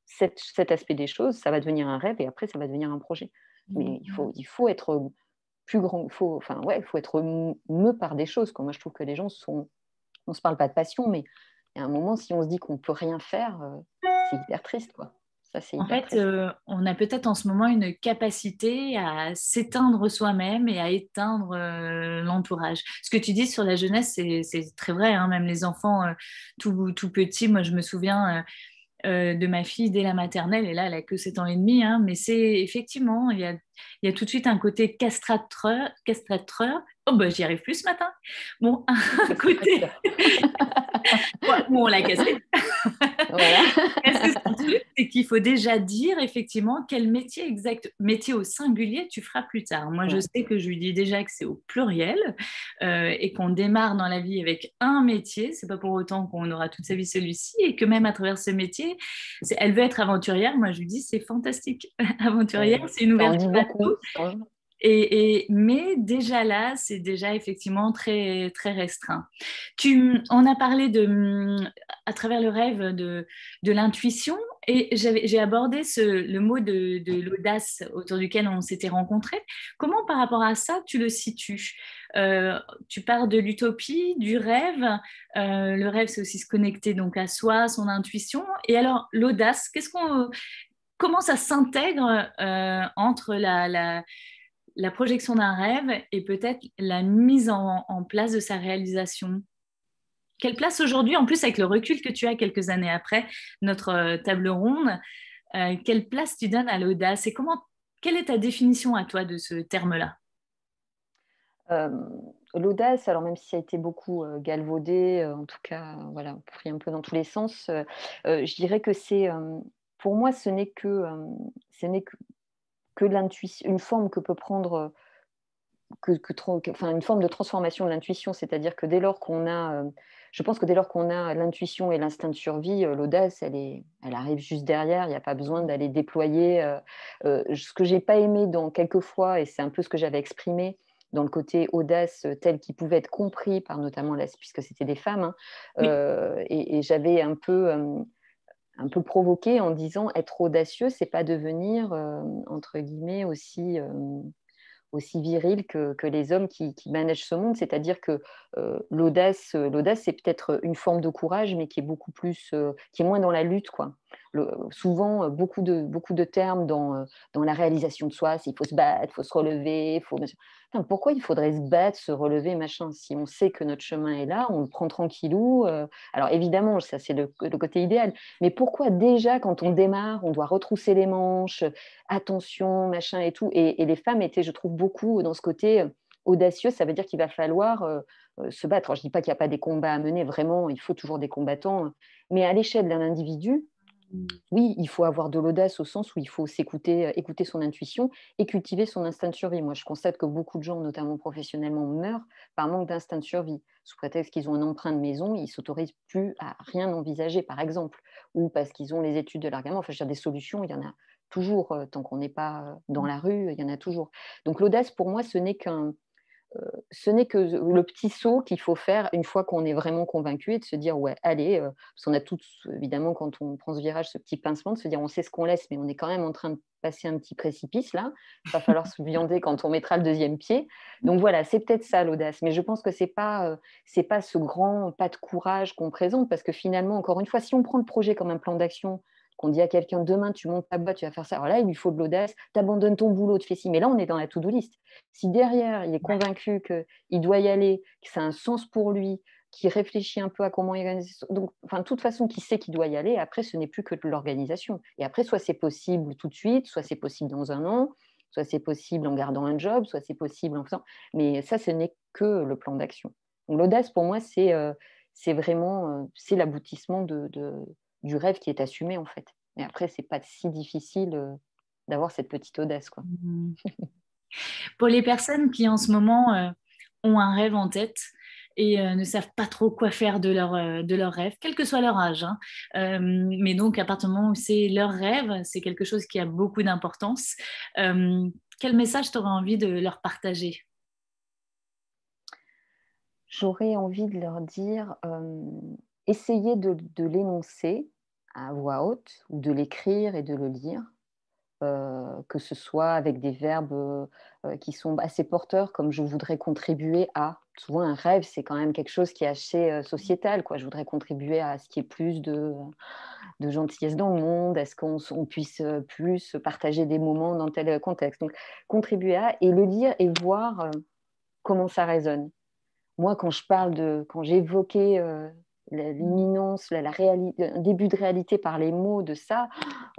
S2: cet aspect des choses, ça va devenir un rêve et après, ça va devenir un projet. Mais il faut être plus grand, enfin, ouais, il faut être par des choses, quoi. Moi, je trouve que les gens on se parle pas de passion, mais il y a un moment, si on se dit qu'on peut rien faire, c'est hyper triste, quoi. Ça, c'est
S1: En
S2: hyper
S1: fait,
S2: triste.
S1: on a peut-être en ce moment une capacité à s'éteindre soi-même et à éteindre l'entourage. Ce que tu dis sur la jeunesse, c'est très vrai, hein, même les enfants tout petits. Moi, je me souviens de ma fille dès la maternelle, et là, elle a que 7 ans et demi, hein, mais c'est effectivement, Il y a tout de suite un côté castrateur. Oh, bah, j'y arrive plus ce matin. Bon, un côté. Ouais, bon, on l'a cassé.
S2: Voilà.
S1: Est-ce que son truc, c'est qu'il faut déjà dire effectivement quel métier exact, métier au singulier tu feras plus tard. Moi, je
S2: Ouais.
S1: sais que je lui dis déjà que c'est au pluriel et qu'on démarre dans la vie avec un métier. C'est pas pour autant qu'on aura toute sa vie celui-ci et que même à travers ce métier, elle veut être aventurière. Moi, je lui dis c'est fantastique. Aventurière, c'est une
S2: Ça en dit
S1: ouverture à
S2: beaucoup.
S1: tout. Mais déjà là, c'est déjà effectivement très, très restreint. On a parlé à travers le rêve de l'intuition et j'ai abordé le mot de l'audace autour duquel on s'était rencontrés. Comment par rapport à ça, tu le situes? Tu parles de l'utopie, du rêve. Le rêve, c'est aussi se connecter donc à soi, à son intuition. Et alors, l'audace, comment ça s'intègre entre la projection d'un rêve et peut-être la mise en place de sa réalisation. Quelle place aujourd'hui, en plus avec le recul que tu as quelques années après notre table ronde, quelle place tu donnes à l'audace et quelle est ta définition à toi de ce terme-là?
S2: Euh, L'audace, alors même si ça a été beaucoup galvaudé, en tout cas, voilà, pris un peu dans tous les sens, je dirais que pour moi, ce n'est que l'intuition, une forme que peut prendre enfin, une forme de transformation de l'intuition, c'est-à-dire que je pense que dès lors qu'on a l'intuition et l'instinct de survie, l'audace, elle arrive juste derrière. Il n'y a pas besoin d'aller déployer. Ce que j'ai pas aimé quelquefois, et c'est un peu ce que j'avais exprimé dans le côté audace tel qu'il pouvait être compris par notamment puisque c'était des femmes, hein,
S1: Oui.
S2: et j'avais un peu provoqué en disant être audacieux, c'est pas devenir entre guillemets aussi viril que les hommes qui managent ce monde. C'est-à-dire que l'audace, c'est peut-être une forme de courage, mais qui est beaucoup plus, qui est moins dans la lutte, quoi. Souvent, beaucoup de termes dans la réalisation de soi, c'est il faut se battre, il faut se relever, Putain, pourquoi il faudrait se battre, se relever, machin, si on sait que notre chemin est là, on le prend tranquillou. Alors évidemment, ça c'est le côté idéal, mais pourquoi déjà quand on démarre, on doit retrousser les manches, attention, machin et tout. Et les femmes étaient, je trouve, beaucoup dans ce côté audacieux. Ça veut dire qu'il va falloir se battre. Alors, je ne dis pas qu'il n'y a pas des combats à mener, vraiment, il faut toujours des combattants. Mais à l'échelle d'un individu, oui, il faut avoir de l'audace au sens où il faut écouter son intuition et cultiver son instinct de survie. Moi, je constate que beaucoup de gens, notamment professionnellement, meurent par manque d'instinct de survie. Sous prétexte qu'ils ont un emprunt de maison, ils ne s'autorisent plus à rien envisager, par exemple, ou parce qu'ils ont les études de l'argament. Enfin, je veux dire, des solutions, il y en a toujours. Tant qu'on n'est pas dans la rue, il y en a toujours. Donc l'audace, pour moi, ce n'est que le petit saut qu'il faut faire une fois qu'on est vraiment convaincu et de se dire ouais, allez, parce qu'on a tous, évidemment, quand on prend ce virage, ce petit pincement, de se dire on sait ce qu'on laisse, mais on est quand même en train de passer un petit précipice là. Il va falloir se viander quand on mettra le deuxième pied. Donc voilà, c'est peut-être ça l'audace, mais je pense que c'est pas ce grand pas de courage qu'on présente, parce que finalement, encore une fois, si on prend le projet comme un plan d'action, qu'on dit à quelqu'un demain tu montes ta boîte, tu vas faire ça. Alors là, il lui faut de l'audace, tu abandonnes ton boulot, tu fais ci. Mais là, on est dans la to-do list. Si derrière, il est convaincu qu'il doit y aller, que ça a un sens pour lui, qu'il réfléchit un peu à comment il organise, donc, enfin, de toute façon, qu'il sait qu'il doit y aller, après, ce n'est plus que de l'organisation. Et après, soit c'est possible tout de suite, soit c'est possible dans un an, soit c'est possible en gardant un job, soit c'est possible en faisant. Mais ça, ce n'est que le plan d'action. Donc, l'audace, pour moi, c'est vraiment c'est l'aboutissement du rêve qui est assumé, en fait. Mais après, c'est pas si difficile d'avoir cette petite audace, quoi.
S1: Pour les personnes qui en ce moment ont un rêve en tête et ne savent pas trop quoi faire de leur rêve, quel que soit leur âge, hein. Mais donc à partir du moment où c'est leur rêve, c'est quelque chose qui a beaucoup d'importance. Quel message tu aurais envie de leur partager?
S2: J'aurais envie de leur dire, essayez de l'énoncer à voix haute ou de l'écrire et de le lire, que ce soit avec des verbes qui sont assez porteurs, comme je voudrais contribuer à. Souvent, un rêve, c'est quand même quelque chose qui est assez sociétal, quoi. Je voudrais contribuer à ce qu'il y ait plus de gentillesse dans le monde, à ce qu'on puisse plus partager des moments dans tel contexte. Donc, contribuer à et le lire et voir comment ça résonne. Moi, quand j'évoquais l'imminence, un début de réalité par les mots de ça,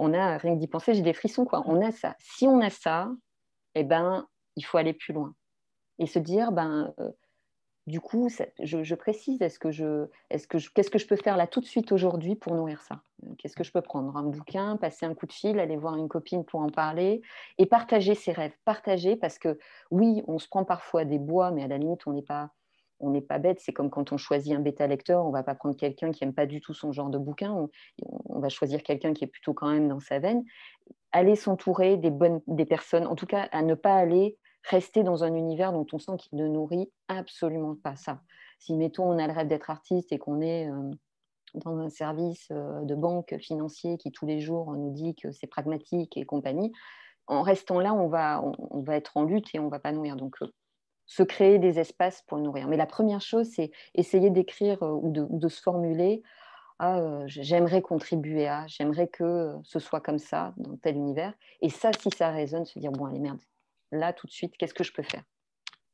S2: on a, rien que d'y penser, j'ai des frissons, quoi. On a ça. Si on a ça, eh ben, il faut aller plus loin et se dire, du coup, je précise, qu'est-ce que je peux faire là tout de suite aujourd'hui pour nourrir ça? Qu'est-ce que je peux prendre? Un bouquin, passer un coup de fil, aller voir une copine pour en parler et partager ses rêves. Partager parce que oui, on se prend parfois des bois, mais à la limite, on n'est pas bête. C'est comme quand on choisit un bêta-lecteur, on ne va pas prendre quelqu'un qui n'aime pas du tout son genre de bouquin. On va choisir quelqu'un qui est plutôt quand même dans sa veine. Aller s'entourer des personnes, en tout cas à ne pas aller rester dans un univers dont on sent qu'il ne nourrit absolument pas ça. Si, mettons, on a le rêve d'être artiste et qu'on est dans un service de banque financier qui tous les jours nous dit que c'est pragmatique et compagnie, en restant là, on va être en lutte et on ne va pas nourrir. Donc, se créer des espaces pour nourrir. Mais la première chose, c'est essayer d'écrire ou de se formuler j'aimerais contribuer j'aimerais que ce soit comme ça dans tel univers. Et ça, si ça résonne, se dire, bon, allez, merde, là, tout de suite, qu'est-ce que je peux faire?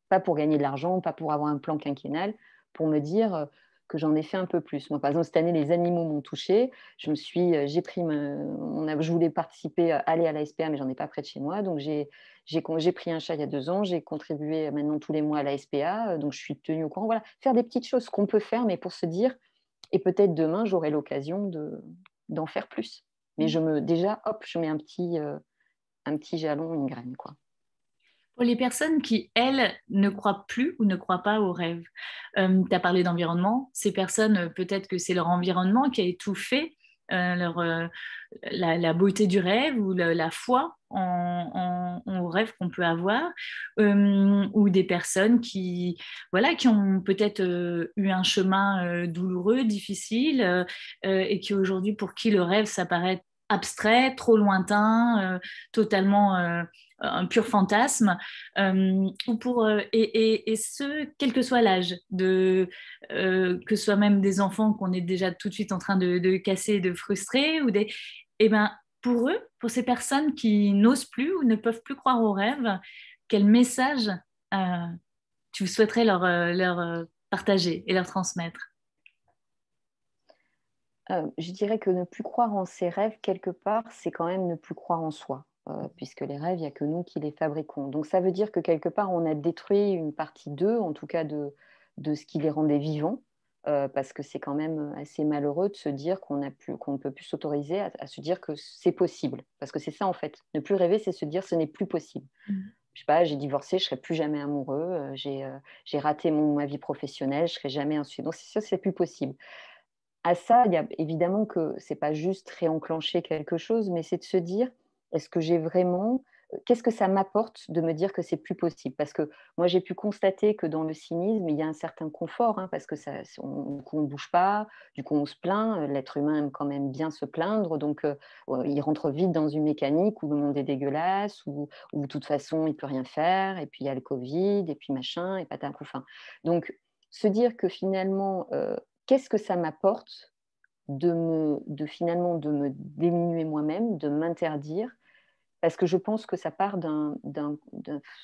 S2: Pas pour gagner de l'argent, pas pour avoir un plan quinquennal, pour me dire que j'en ai fait un peu plus. Moi, par exemple, cette année, les animaux m'ont touchée. J'ai pris je voulais participer, aller à la SPA, mais j'en ai pas près de chez moi. Donc, j'ai pris un chat il y a 2 ans. J'ai contribué maintenant tous les mois à la SPA. Donc, je suis tenue au courant. Voilà, faire des petites choses qu'on peut faire, mais pour se dire, et peut-être demain, j'aurai l'occasion d'en faire plus. Mais déjà, hop, je mets un petit jalon, une graine, quoi.
S1: Pour les personnes qui, elles, ne croient plus ou ne croient pas aux rêves, tu as parlé d'environnement. Ces personnes, peut-être que c'est leur environnement qui a étouffé la beauté du rêve ou la foi au rêve qu'on peut avoir, ou des personnes qui, voilà, qui ont peut-être eu un chemin douloureux, difficile, et qui aujourd'hui, pour qui le rêve, ça paraît abstrait, trop lointain, totalement un pur fantasme, et ce, quel que soit l'âge, que ce soit même des enfants qu'on est déjà tout de suite en train de casser, de frustrer, eh ben, pour eux, pour ces personnes qui n'osent plus ou ne peuvent plus croire aux rêves, quel message euh, tu souhaiterais leur partager et leur transmettre?
S2: Je dirais que ne plus croire en ses rêves, quelque part, c'est quand même ne plus croire en soi, puisque les rêves, il n'y a que nous qui les fabriquons. Donc ça veut dire que quelque part, on a détruit une partie d'eux, en tout cas de ce qui les rendait vivants, parce que c'est quand même assez malheureux de se dire qu'on ne peut plus s'autoriser à se dire que c'est possible. Parce que c'est ça, en fait. Ne plus rêver, c'est se dire ce n'est plus possible. Je sais pas, j'ai divorcé, je serai plus jamais amoureux, j'ai raté ma vie professionnelle, je serai jamais un suicide. Donc ça, c'est plus possible. À ça, il y a évidemment que c'est pas juste réenclencher quelque chose, mais c'est de se dire: «Est-ce que j'ai vraiment qu'est-ce que ça m'apporte de me dire que c'est plus possible?» Parce que moi, j'ai pu constater que dans le cynisme, il y a un certain confort, hein, parce que ça du coup, on bouge pas, du coup, on se plaint, l'être humain aime quand même bien se plaindre, donc il rentre vite dans une mécanique où le monde est dégueulasse, où de toute façon, il peut rien faire et puis il y a le covid et puis machin et patin couffin. Donc se dire que finalement, qu'est-ce que ça m'apporte finalement de me diminuer moi-même, de m'interdire? Parce que je pense que ça part d'une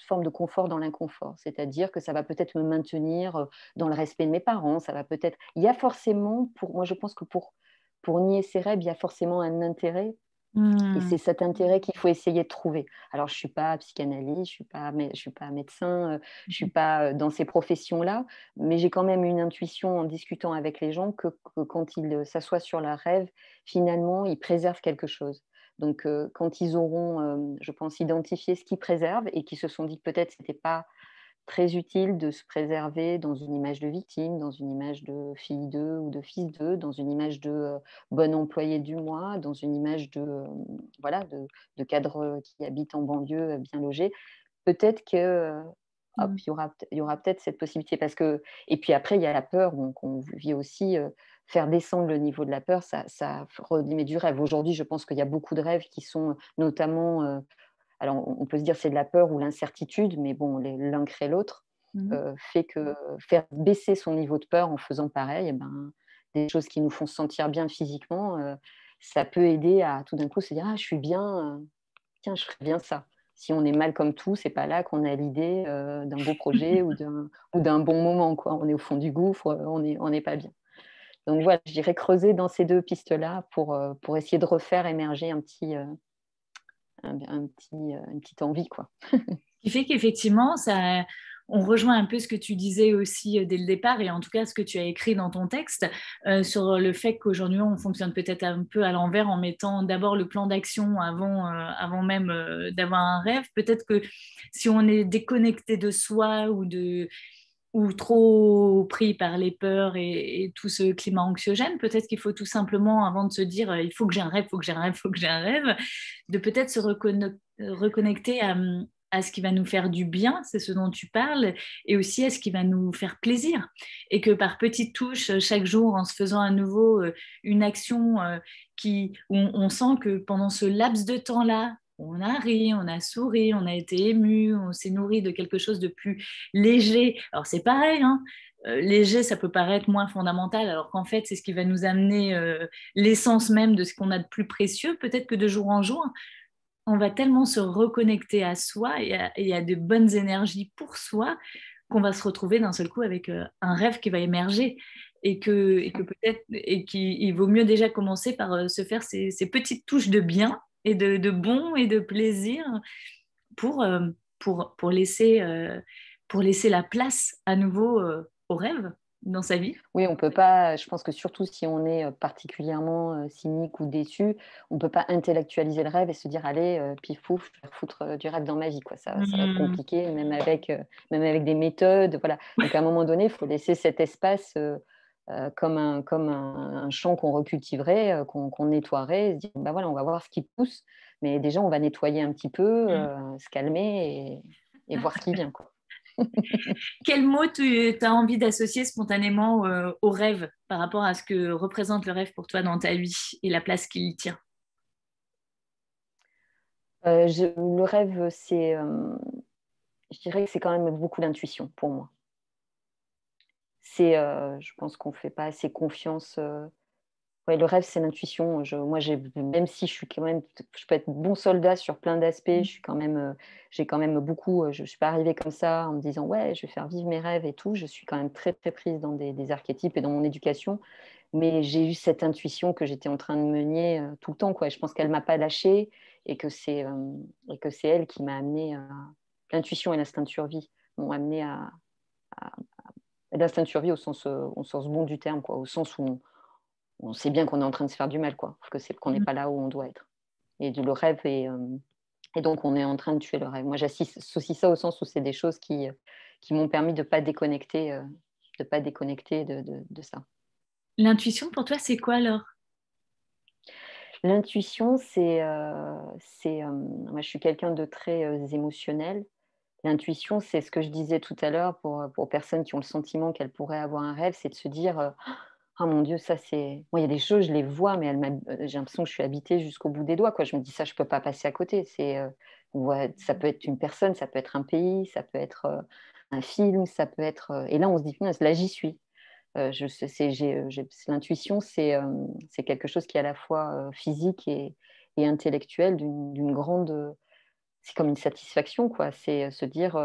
S2: forme de confort dans l'inconfort. C'est-à-dire que ça va peut-être me maintenir, dans le respect de mes parents, ça va peut-être il y a forcément moi je pense que pour nier ses rêves, il y a forcément un intérêt et
S1: Hmm.
S2: c'est cet intérêt qu'il faut essayer de trouver. Alors, je ne suis pas psychanalyste, je suis pas médecin, je ne suis pas dans ces professions-là, mais j'ai quand même une intuition en discutant avec les gens que quand ils s'assoient sur leur rêve, finalement, ils préservent quelque chose. Donc, quand ils auront, je pense, identifié ce qu'ils préservent et qu'ils se sont dit que peut-être ce n'était pas très utile de se préserver dans une image de victime, dans une image de fille d'eux ou de fils d'eux, dans une image de bon employé du mois, dans une image voilà, de cadre qui habite en banlieue bien logé. Peut-être que hop,
S1: Hmm.
S2: il y aura peut-être cette possibilité parce que et puis après il y a la peur qu'on vit aussi. Faire descendre le niveau de la peur, ça redimait du rêve. Aujourd'hui, je pense qu'il y a beaucoup de rêves qui sont notamment alors, on peut se dire c'est de la peur ou l'incertitude, mais bon, l'un crée l'autre,
S1: Hmm.
S2: fait que faire baisser son niveau de peur en faisant pareil, eh ben, des choses qui nous font se sentir bien physiquement, ça peut aider à tout d'un coup se dire: «Ah, je suis bien, tiens, je ferais bien ça». Si on est mal comme tout, c'est pas là qu'on a l'idée, d'un beau projet ou d'un bon moment, quoi. On est au fond du gouffre, on est pas bien. Donc voilà, je dirais creuser dans ces 2 pistes-là pour essayer de refaire émerger une petite envie, quoi.
S1: Qui fait qu'effectivement, ça, on rejoint un peu ce que tu disais aussi dès le départ, et en tout cas ce que tu as écrit dans ton texte, sur le fait qu'aujourd'hui on fonctionne peut-être un peu à l'envers en mettant d'abord le plan d'action avant même d'avoir un rêve. Peut-être que si on est déconnecté de soi ou trop pris par les peurs et tout ce climat anxiogène, peut-être qu'il faut tout simplement, avant de se dire il faut que j'ai un rêve, il faut que j'ai un rêve, il faut que j'ai un rêve, de peut-être se reconnecter à ce qui va nous faire du bien, c'est ce dont tu parles, et aussi à ce qui va nous faire plaisir. Et que par petites touches, chaque jour, en se faisant à nouveau une action où on sent que pendant ce laps de temps-là, on a ri, on a souri, on a été ému, on s'est nourri de quelque chose de plus léger. Alors c'est pareil, hein, léger, ça peut paraître moins fondamental, alors qu'en fait, c'est ce qui va nous amener l'essence même de ce qu'on a de plus précieux. Peut-être que de jour en jour, on va tellement se reconnecter à soi et à de bonnes énergies pour soi qu'on va se retrouver d'un seul coup avec un rêve qui va émerger et que peut-être et qu'il vaut mieux déjà commencer par se faire ces petites touches de bien et de bon et de plaisir pour, euh, pour laisser la place à nouveau au rêve dans sa vie.
S2: Oui, on peut pas, je pense que surtout si on est particulièrement cynique ou déçu, on peut pas intellectualiser le rêve et se dire allez, pif pouf, je vais foutre du rêve dans ma vie, quoi. Ça va être
S1: Mmh.
S2: compliqué, même avec des méthodes. Voilà. Donc à un moment donné, il faut laisser cet espace comme un champ qu'on recultiverait, qu'on nettoierait, et se dire bah voilà, on va voir ce qui pousse, mais déjà on va nettoyer un petit peu, se calmer et voir ce qui vient, quoi.
S1: Quel mot tu as envie d'associer spontanément au rêve par rapport à ce que représente le rêve pour toi dans ta vie et la place qu'il y tient?
S2: Le rêve, je dirais que c'est quand même beaucoup d'intuition pour moi. Je pense qu'on ne fait pas assez confiance. Ouais, le rêve, c'est l'intuition. Même si je suis quand même, je peux être bon soldat sur plein d'aspects, j'ai quand même beaucoup. Je ne suis pas arrivée comme ça en me disant ouais, je vais faire vivre mes rêves et tout. Je suis quand même très très prise dans des archétypes et dans mon éducation. Mais j'ai eu cette intuition que j'étais en train de mener tout le temps, quoi. Je pense qu'elle m'a pas lâchée et que c'est elle qui m'a amenée à l'intuition et l'instinct de survie m'ont amené à l'instinct de survie au sens bon du terme, quoi, au sens où on sait bien qu'on est en train de se faire du mal, quoi, que c'est qu'on n'est pas là où on doit être. Le rêve et donc on est en train de tuer le rêve. Moi, j'associe ça au sens où c'est des choses qui m'ont permis de pas déconnecter de ça.
S1: L'intuition pour toi, c'est quoi alors?
S2: L'intuition, moi, je suis quelqu'un de très émotionnel. L'intuition, c'est ce que je disais tout à l'heure pour personnes qui ont le sentiment qu'elles pourraient avoir un rêve, c'est de se dire ah mon Dieu, ça c'est. Moi, il y a des choses, je les vois, mais j'ai l'impression que je suis habitée jusqu'au bout des doigts, quoi. Je me dis ça, je peux pas passer à côté. Ouais, ça peut être une personne, ça peut être un pays, ça peut être un film, ça peut être. Et là, on se dit, punaise, là, j'y suis. Je sais, l'intuition, c'est quelque chose qui est à la fois physique et intellectuel d'une grande. C'est comme une satisfaction, quoi. C'est se dire,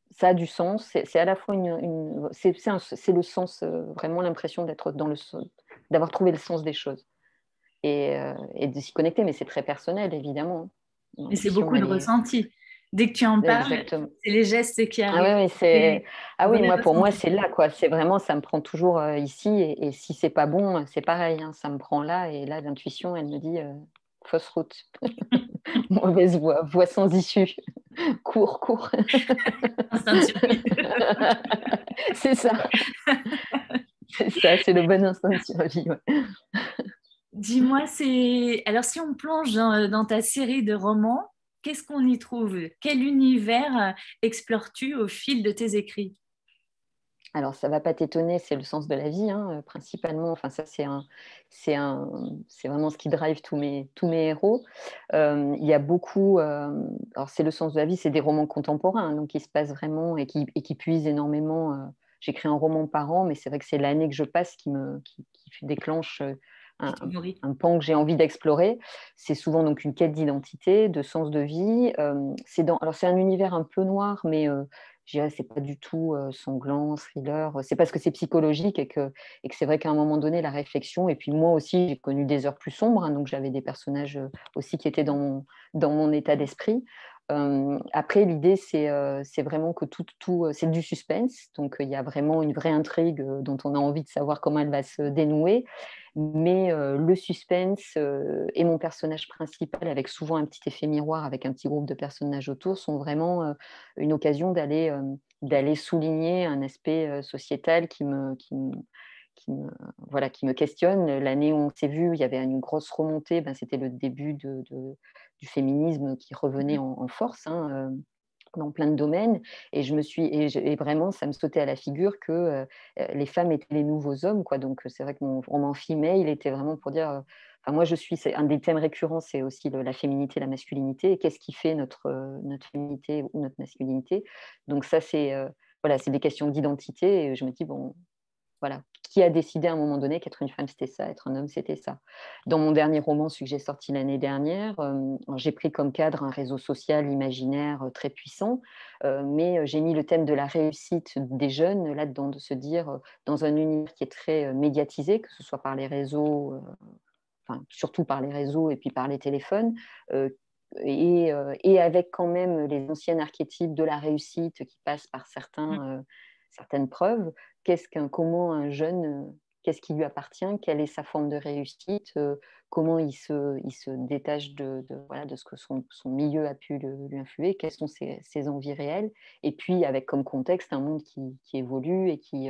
S2: ça a du sens. C'est à la fois c'est le sens, vraiment l'impression d'être d'avoir trouvé le sens des choses et de s'y connecter. Mais c'est très personnel, évidemment.
S1: Mais c'est
S2: L'intuition,
S1: beaucoup de
S2: elle est
S1: ressenti. Dès que tu en parles,
S2: exactement.
S1: c'est les gestes qui
S2: Ah
S1: arrivent.
S2: ouais, ouais,
S1: C'est
S2: ah oui,
S1: vrai
S2: moi, pour moi,
S1: ressenti.
S2: c'est là, quoi. C'est vraiment, ça me prend toujours ici. Et si c'est pas bon, c'est pareil, hein, ça me prend là. Et là, l'intuition, elle me dit fausse route, mauvaise voie sans issue. Cours, cours.
S1: Instinct de survie.
S2: C'est ça, c'est ça, c'est le bon instinct de survie. Ouais.
S1: Dis-moi, alors si on plonge dans ta série de romans, qu'est-ce qu'on y trouve? Quel univers explores-tu au fil de tes écrits?
S2: Alors, ça va pas t'étonner, c'est le sens de la vie, hein, principalement. Enfin, ça, c'est vraiment ce qui drive tous mes héros. Il y a beaucoup. Alors, c'est le sens de la vie, c'est des romans contemporains, hein, donc qui se passent vraiment et qui puisent énormément. J'écris un roman par an, mais c'est vrai que c'est l'année que je passe qui déclenche
S1: Qui
S2: un,
S1: te nourrit?
S2: un pan que j'ai envie d'explorer. C'est souvent donc une quête d'identité, de sens de vie. Alors, c'est un univers un peu noir, mais je dirais, c'est pas du tout sanglant, thriller. C'est parce que c'est psychologique et que c'est vrai qu'à un moment donné, la réflexion, et puis moi aussi, j'ai connu des heures plus sombres, hein, donc j'avais des personnages aussi qui étaient dans mon état d'esprit. Après, l'idée, c'est vraiment que c'est du suspense, donc il y a vraiment une vraie intrigue dont on a envie de savoir comment elle va se dénouer. Mais le suspense et mon personnage principal, avec souvent un petit effet miroir, avec un petit groupe de personnages autour, sont vraiment une occasion d'aller souligner un aspect sociétal voilà, qui me questionne. L'année où on s'est vu, il y avait une grosse remontée, ben, c'était le début du féminisme qui revenait en force, hein, dans plein de domaines. Et et vraiment, ça me sautait à la figure que les femmes étaient les nouveaux hommes, quoi. Donc, c'est vrai que mon roman Female était vraiment pour dire. Enfin, moi, c'est un des thèmes récurrents, c'est aussi la féminité, la masculinité. Et qu'est-ce qui fait notre féminité ou notre masculinité? Donc, ça, voilà, c'est des questions d'identité. Et je me dis, bon, voilà, qui a décidé à un moment donné qu'être une femme, c'était ça, être un homme, c'était ça. Dans mon dernier roman, celui que j'ai sorti l'année dernière, j'ai pris comme cadre un réseau social imaginaire très puissant, mais j'ai mis le thème de la réussite des jeunes là-dedans, de se dire, dans un univers qui est très médiatisé, que ce soit par les réseaux, enfin, surtout par les réseaux et puis par les téléphones, et avec quand même les anciens archétypes de la réussite qui passent par certaines preuves. Comment un jeune, qu'est-ce qui lui appartient, quelle est sa forme de réussite, comment il se détache voilà, de ce que son milieu a pu lui influer, quelles sont ses envies réelles, et puis avec comme contexte un monde qui évolue et qui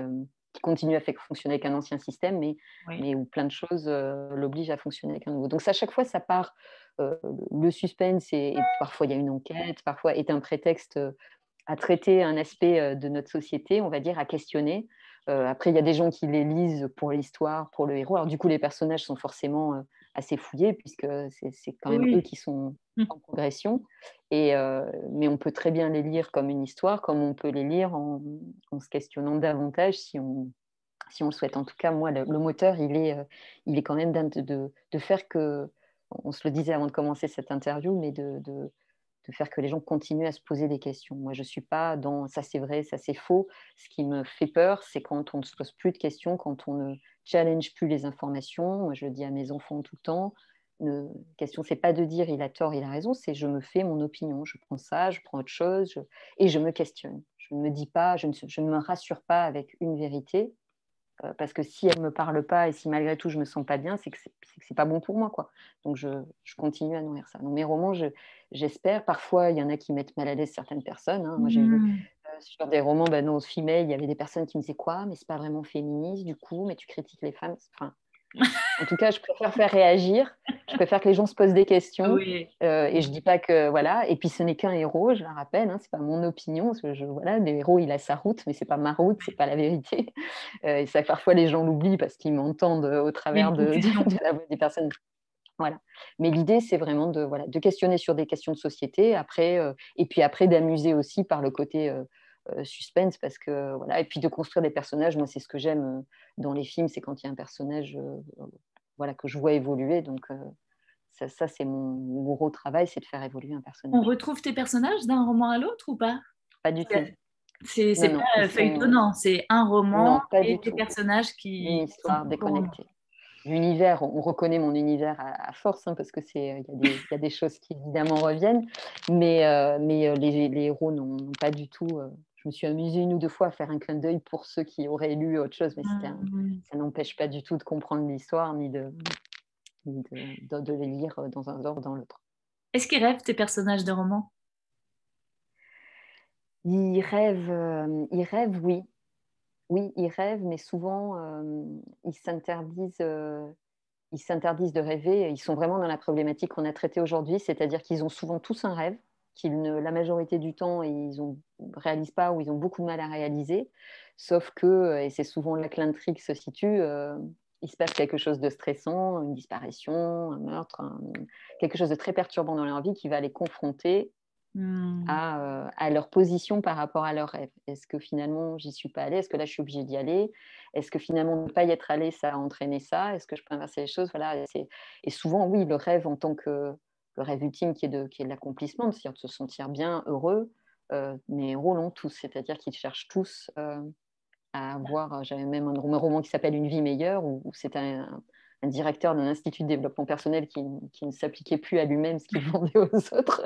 S2: continue à faire fonctionner avec un ancien système,
S1: Oui.
S2: mais où plein de choses l'obligent à fonctionner avec un nouveau. Donc à chaque fois, ça part, le suspense, et parfois il y a une enquête, parfois est un prétexte à traiter un aspect de notre société, on va dire, à questionner. Après, il y a des gens qui les lisent pour l'histoire, pour le héros. Alors du coup, les personnages sont forcément assez fouillés, puisque c'est quand même eux
S1: Oui.
S2: qui sont en progression. Mais on peut très bien les lire comme une histoire, comme on peut les lire en se questionnant davantage si on le souhaite. En tout cas, moi, le moteur, il est quand même de faire que, on se le disait avant de commencer cette interview, mais de faire que les gens continuent à se poser des questions. Moi, je ne suis pas dans ça c'est vrai, ça c'est faux. Ce qui me fait peur, c'est quand on ne se pose plus de questions, quand on ne challenge plus les informations. Moi, je le dis à mes enfants tout le temps. La question, c'est pas de dire il a tort, il a raison, c'est je me fais mon opinion. Je prends ça, je prends autre chose, et je me questionne. Je ne me dis pas, je ne me rassure pas avec une vérité, parce que si elle ne me parle pas et si malgré tout je ne me sens pas bien, c'est que c'est pas bon pour moi, quoi. Donc je continue à nourrir ça. Dans mes romans, j'espère, parfois il y en a qui mettent mal à l'aise certaines personnes, hein. Moi j'ai vu sur des romans, ben non, female, il y avait des personnes qui me disaient quoi, mais c'est pas vraiment féministe du coup, mais tu critiques les femmes. Enfin, en tout cas, je préfère faire réagir. Je préfère que les gens se posent des questions.
S1: Oui.
S2: Et je dis pas que voilà. Et puis ce n'est qu'un héros, je le rappelle. Hein, c'est pas mon opinion. Parce que voilà, le héros, il a sa route, mais c'est pas ma route, c'est pas la vérité. Et ça, parfois, les gens l'oublient parce qu'ils m'entendent au
S1: Il y a
S2: travers
S1: une confusion.
S2: de la voix des personnes. Voilà. Mais l'idée, c'est vraiment voilà, de questionner sur des questions de société. Après, et puis après, d'amuser aussi par le côté suspense, parce que voilà. Et puis de construire des personnages. Moi, c'est ce que j'aime dans les films, c'est quand il y a un personnage, voilà, que je vois évoluer. Donc ça c'est mon gros travail, c'est de faire évoluer un
S1: On
S2: personnage.
S1: retrouve tes personnages d'un roman à l'autre ou pas?
S2: Pas du tout.
S1: C'est
S2: Non, non,
S1: pas feuilletonnant, c'est un roman
S2: non, pas
S1: et
S2: du
S1: tes
S2: tout.
S1: personnages
S2: Une
S1: qui sont
S2: histoire
S1: propres au roman.
S2: déconnectée. L'univers, on reconnaît mon univers à force, hein, parce que il y a des choses qui évidemment reviennent, mais les héros n'ont pas du tout. Je me suis amusée une ou deux fois à faire un clin d'œil pour ceux qui auraient lu autre chose, mais
S1: Mmh.
S2: ça n'empêche pas du tout de comprendre l'histoire ni de les lire dans un ordre ou dans l'autre.
S1: Est-ce qu'ils rêvent tes personnages de roman?
S2: Ils rêvent, oui. Oui, ils rêvent, mais souvent, ils s'interdisent de rêver. Ils sont vraiment dans la problématique qu'on a traitée aujourd'hui, c'est-à-dire qu'ils ont souvent tous un rêve, la majorité du temps, ils ne réalisent pas ou ils ont beaucoup de mal à réaliser. Sauf que, et c'est souvent là que l'intrigue se situe, il se passe quelque chose de stressant, une disparition, un meurtre, quelque chose de très perturbant dans leur vie qui va les confronter
S1: Mmh.
S2: à leur position par rapport à leur rêve. Est-ce que finalement, j'y suis pas allée? Est-ce que là, je suis obligée d'y aller? Est-ce que finalement, ne pas y être allée, ça a entraîné ça? Est-ce que je peux inverser les choses? Voilà, et souvent, oui, le rêve en tant que le rêve ultime qui est de l'accomplissement, c'est-à-dire de se sentir bien, heureux, mes héros l'ont tous, c'est-à-dire qu'ils cherchent tous à avoir. J'avais même un roman qui s'appelle Une vie meilleure, où c'était un directeur d'un institut de développement personnel qui ne s'appliquait plus à lui-même ce qu'il vendait aux autres.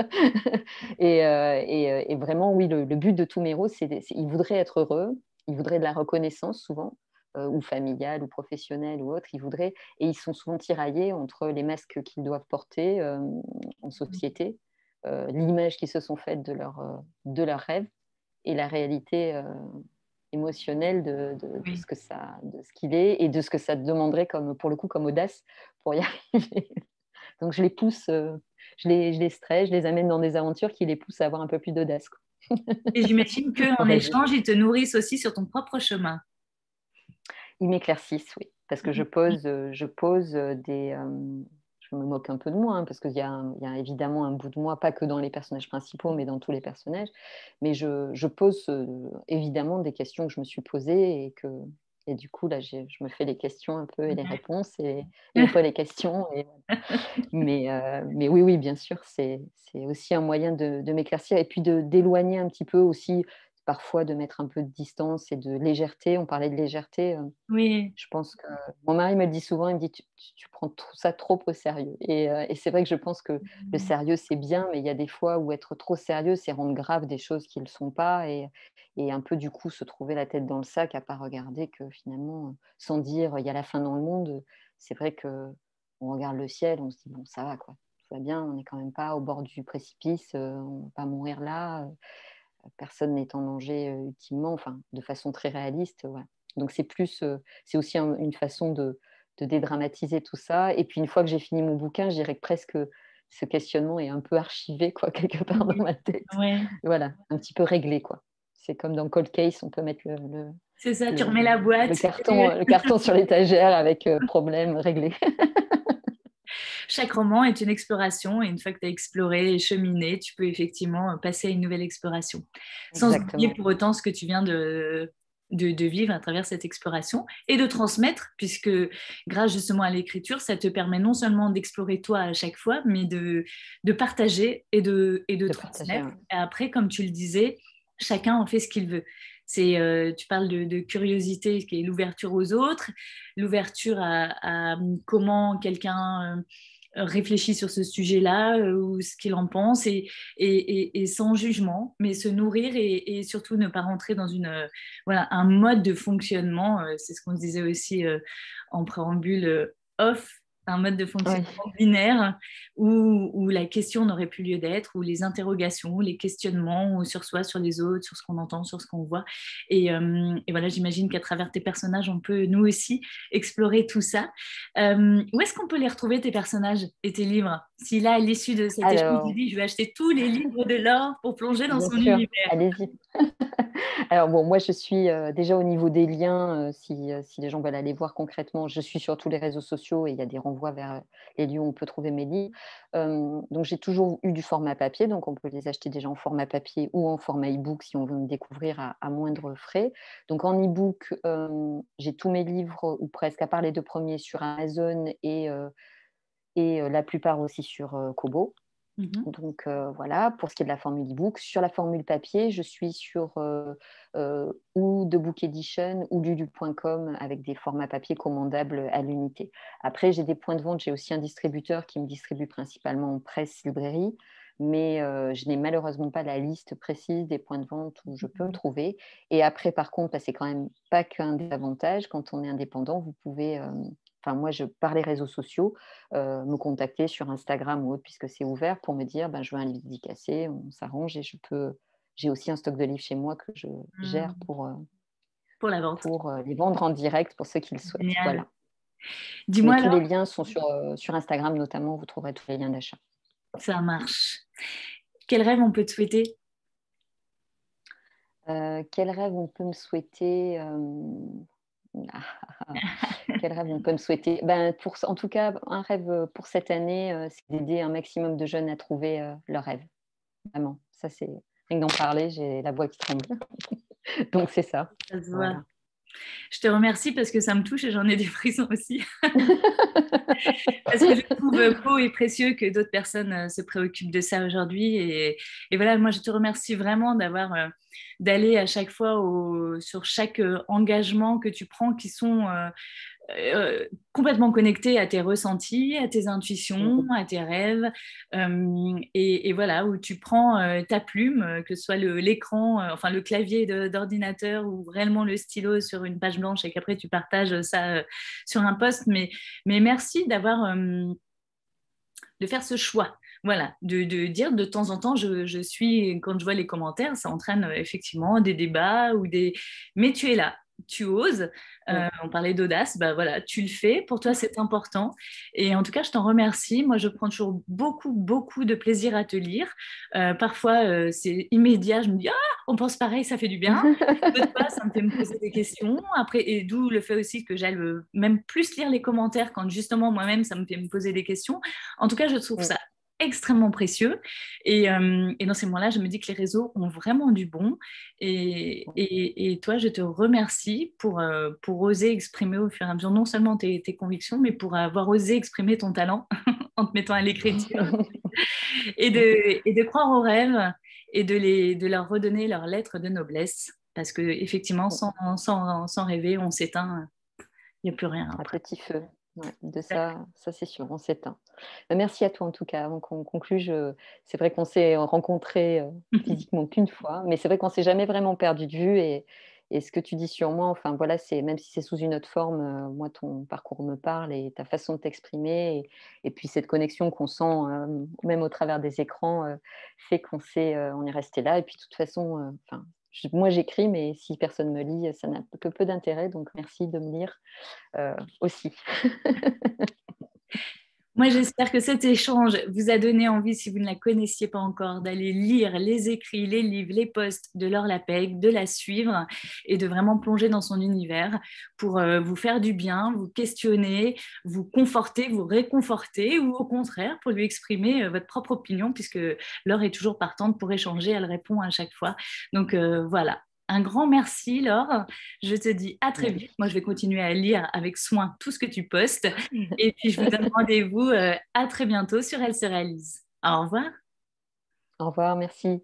S2: Et vraiment, oui, le but de tous mes héros, ils voudraient être heureux, ils voudraient de la reconnaissance souvent, ou familiale, ou professionnelle, ou autre. Et ils sont souvent tiraillés entre les masques qu'ils doivent porter en société, l'image qu'ils se sont faite de leur rêve, et la réalité émotionnelle
S1: Oui.
S2: de ce qu'il est, et de ce que ça te demanderait pour le coup, comme audace pour y arriver. Donc je les pousse, je les stresse, je les amène dans des aventures qui les poussent à avoir un peu plus d'audace, quoi,
S1: Et j'imagine qu'en
S2: pour résumer.
S1: échange, ils te nourrissent aussi sur ton propre chemin.
S2: Ils m'éclaircissent, oui, parce que je pose je me moque un peu de moi, hein, parce qu'il y a évidemment un bout de moi, pas que dans les personnages principaux, mais dans tous les personnages. Mais je pose évidemment des questions que je me suis posées, et du coup, là, je me fais les questions un peu et les réponses, et pas les questions. Mais oui, oui, bien sûr, c'est aussi un moyen de m'éclaircir, et puis d'éloigner un petit peu aussi, parfois de mettre un peu de distance et de légèreté. On parlait de légèreté.
S1: Oui.
S2: Je pense que mon mari me le dit souvent, il me dit: Tu prends ça trop au sérieux», et c'est vrai que je pense que le sérieux, c'est bien, mais il y a des fois où être trop sérieux, c'est rendre grave des choses qui ne le sont pas, et un peu, du coup, se trouver la tête dans le sac à pas regarder que finalement, sans dire: «Il y a la fin dans le monde», c'est vrai qu'on regarde le ciel, on se dit: «Bon, ça va quoi, tout va bien, on n'est quand même pas au bord du précipice, on va pas mourir là, personne n'est en danger, ultimement», enfin, de façon très réaliste, voilà. Donc c'est aussi une façon de dédramatiser tout ça, et puis une fois que j'ai fini mon bouquin, je dirais que presque ce questionnement est un peu archivé, quoi, quelque part dans
S1: Oui.
S2: ma tête.
S1: Ouais.
S2: Voilà, un petit peu réglé, quoi. C'est comme dans Cold Case, on peut mettre
S1: C'est ça, tu
S2: le
S1: remets la boîte.
S2: le carton sur l'étagère avec problème réglé.
S1: Chaque roman est une exploration et une fois que tu as exploré et cheminé, tu peux effectivement passer à une nouvelle exploration. Sans oublier
S2: Exactement.
S1: pour autant ce que tu viens de vivre à travers cette exploration et de transmettre, puisque grâce justement à l'écriture, ça te permet non seulement d'explorer toi à chaque fois, mais de partager et de
S2: De partager,
S1: transmettre.
S2: ouais.
S1: Et après, comme tu le disais, chacun en fait ce qu'il veut. Tu parles de curiosité, qui est l'ouverture aux autres, l'ouverture à comment quelqu'un réfléchit sur ce sujet-là ou ce qu'il en pense et sans jugement, mais se nourrir et surtout ne pas rentrer dans voilà, un mode de fonctionnement. C'est ce qu'on se disait aussi en préambule off, un mode de
S2: Oui.
S1: fonctionnement binaire où la question n'aurait plus lieu d'être, où les interrogations, les questionnements ou sur soi, sur les autres, sur ce qu'on entend, sur ce qu'on voit. Et voilà, j'imagine qu'à travers tes personnages, on peut nous aussi explorer tout ça. Où est-ce qu'on peut les retrouver, tes personnages et tes livres? Si là, à l'issue de cet échange, tu
S2: Alors,
S1: dis, je vais acheter tous les livres de Laure pour plonger dans
S2: bien
S1: son
S2: sûr,
S1: univers.
S2: allez-y. Alors bon, moi je suis déjà au niveau des liens, si les gens veulent aller voir concrètement, je suis sur tous les réseaux sociaux, et il y a des renvois vers les lieux où on peut trouver mes livres. Donc j'ai toujours eu du format papier, donc on peut les acheter déjà en format papier ou en format e-book si on veut me découvrir à moindre frais. Donc en e-book, j'ai tous mes livres, ou presque, à part les 2 premiers, sur Amazon, et la plupart aussi sur Kobo.
S1: Mhm.
S2: Donc voilà, pour ce qui est de la formule e-book. Sur la formule papier, je suis sur ou The Book Edition ou lulu.com, avec des formats papier commandables à l'unité. Après, j'ai des points de vente, j'ai aussi un distributeur qui me distribue principalement en presse, librairie, mais je n'ai malheureusement pas la liste précise des points de vente où je peux me trouver. Et après, par contre, c'est quand même pas qu'un des avantages. Quand on est indépendant, vous pouvez, enfin moi, par les réseaux sociaux, me contacter sur Instagram ou autre, puisque c'est ouvert, pour me dire: «Ben, je veux un livre dédicacé», on s'arrange, et j'ai aussi un stock de livres chez moi que je gère
S1: Pour la vente.
S2: pour les vendre en direct pour ceux qui le souhaitent.
S1: Génial.
S2: Voilà. Mais
S1: Dis-moi
S2: tous les
S1: alors,
S2: liens sont sur Instagram notamment, vous trouverez tous les liens d'achat.
S1: ça marche. Quel rêve on peut te souhaiter?
S2: Quel rêve on peut me souhaiter? Quel rêve on peut me souhaiter? Ben, en tout cas, un rêve, pour cette année, c'est d'aider un maximum de jeunes à trouver, leur rêve. Vraiment, ça c'est rien que d'en parler, j'ai la voix qui tremble. Donc c'est ça,
S1: Ça se voit.
S2: voilà.
S1: Je te remercie parce que ça me touche et j'en ai des frissons aussi. Parce que je trouve beau et précieux que d'autres personnes se préoccupent de ça aujourd'hui. Et voilà, moi, je te remercie vraiment d'aller à chaque fois sur chaque engagement que tu prends qui sont complètement connectés à tes ressentis, à tes intuitions, à tes rêves. Et voilà, où tu prends ta plume, que ce soit l'écran, enfin le clavier d'ordinateur ou réellement le stylo sur une page blanche et qu'après tu partages ça sur un post. Mais merci de faire ce choix. Voilà, de dire de temps en temps, je suis, quand je vois les commentaires, ça entraîne effectivement des débats ou des... Mais tu es là, tu oses. On parlait d'audace, bah voilà, tu le fais. Pour toi, c'est important. Et en tout cas, je t'en remercie. Moi, je prends toujours beaucoup, beaucoup de plaisir à te lire. Parfois, c'est immédiat. Je me dis, ah, on pense pareil, ça fait du bien. D'autres fois, ça me fait me poser des questions. Après, et d'où le fait aussi que j'aille même plus lire les commentaires quand justement moi-même, ça me fait me poser des questions. En tout cas, je trouve ça extrêmement précieux. Et dans ces moments-là, je me dis que les réseaux ont vraiment du bon. Et toi, je te remercie pour oser exprimer au fur et à mesure non seulement tes convictions, mais pour avoir osé exprimer ton talent en te mettant à l'écriture et de croire aux rêves et de leur redonner leur lettre de noblesse. Parce que effectivement, sans rêver, on s'éteint, il n'y a plus rien
S2: À
S1: après.
S2: petit feu. Ouais, de ça c'est sûr, on s'éteint. Merci à toi en tout cas. Avant qu'on conclue, c'est vrai qu'on s'est rencontrés physiquement qu'une fois, mais c'est vrai qu'on s'est jamais vraiment perdu de vue. Et ce que tu dis sur moi, enfin voilà, c'est même si c'est sous une autre forme, moi ton parcours me parle et ta façon de t'exprimer, et puis cette connexion qu'on sent même au travers des écrans fait on est resté là. Et puis de toute façon, enfin, moi j'écris, mais si personne me lit, ça n'a que peu d'intérêt. Donc merci de me lire aussi.
S1: Moi, j'espère que cet échange vous a donné envie, si vous ne la connaissiez pas encore, d'aller lire les écrits, les livres, les posts de Laure Lapec, de la suivre et de vraiment plonger dans son univers pour vous faire du bien, vous questionner, vous conforter, vous réconforter ou au contraire pour lui exprimer votre propre opinion puisque Laure est toujours partante pour échanger, elle répond à chaque fois. Donc voilà. Un grand merci, Laure. Je te dis à très vite. Moi, je vais continuer à lire avec soin tout ce que tu postes. Et puis, je vous donne rendez-vous à très bientôt sur Elle se réalise. Au revoir.
S2: Au revoir, merci.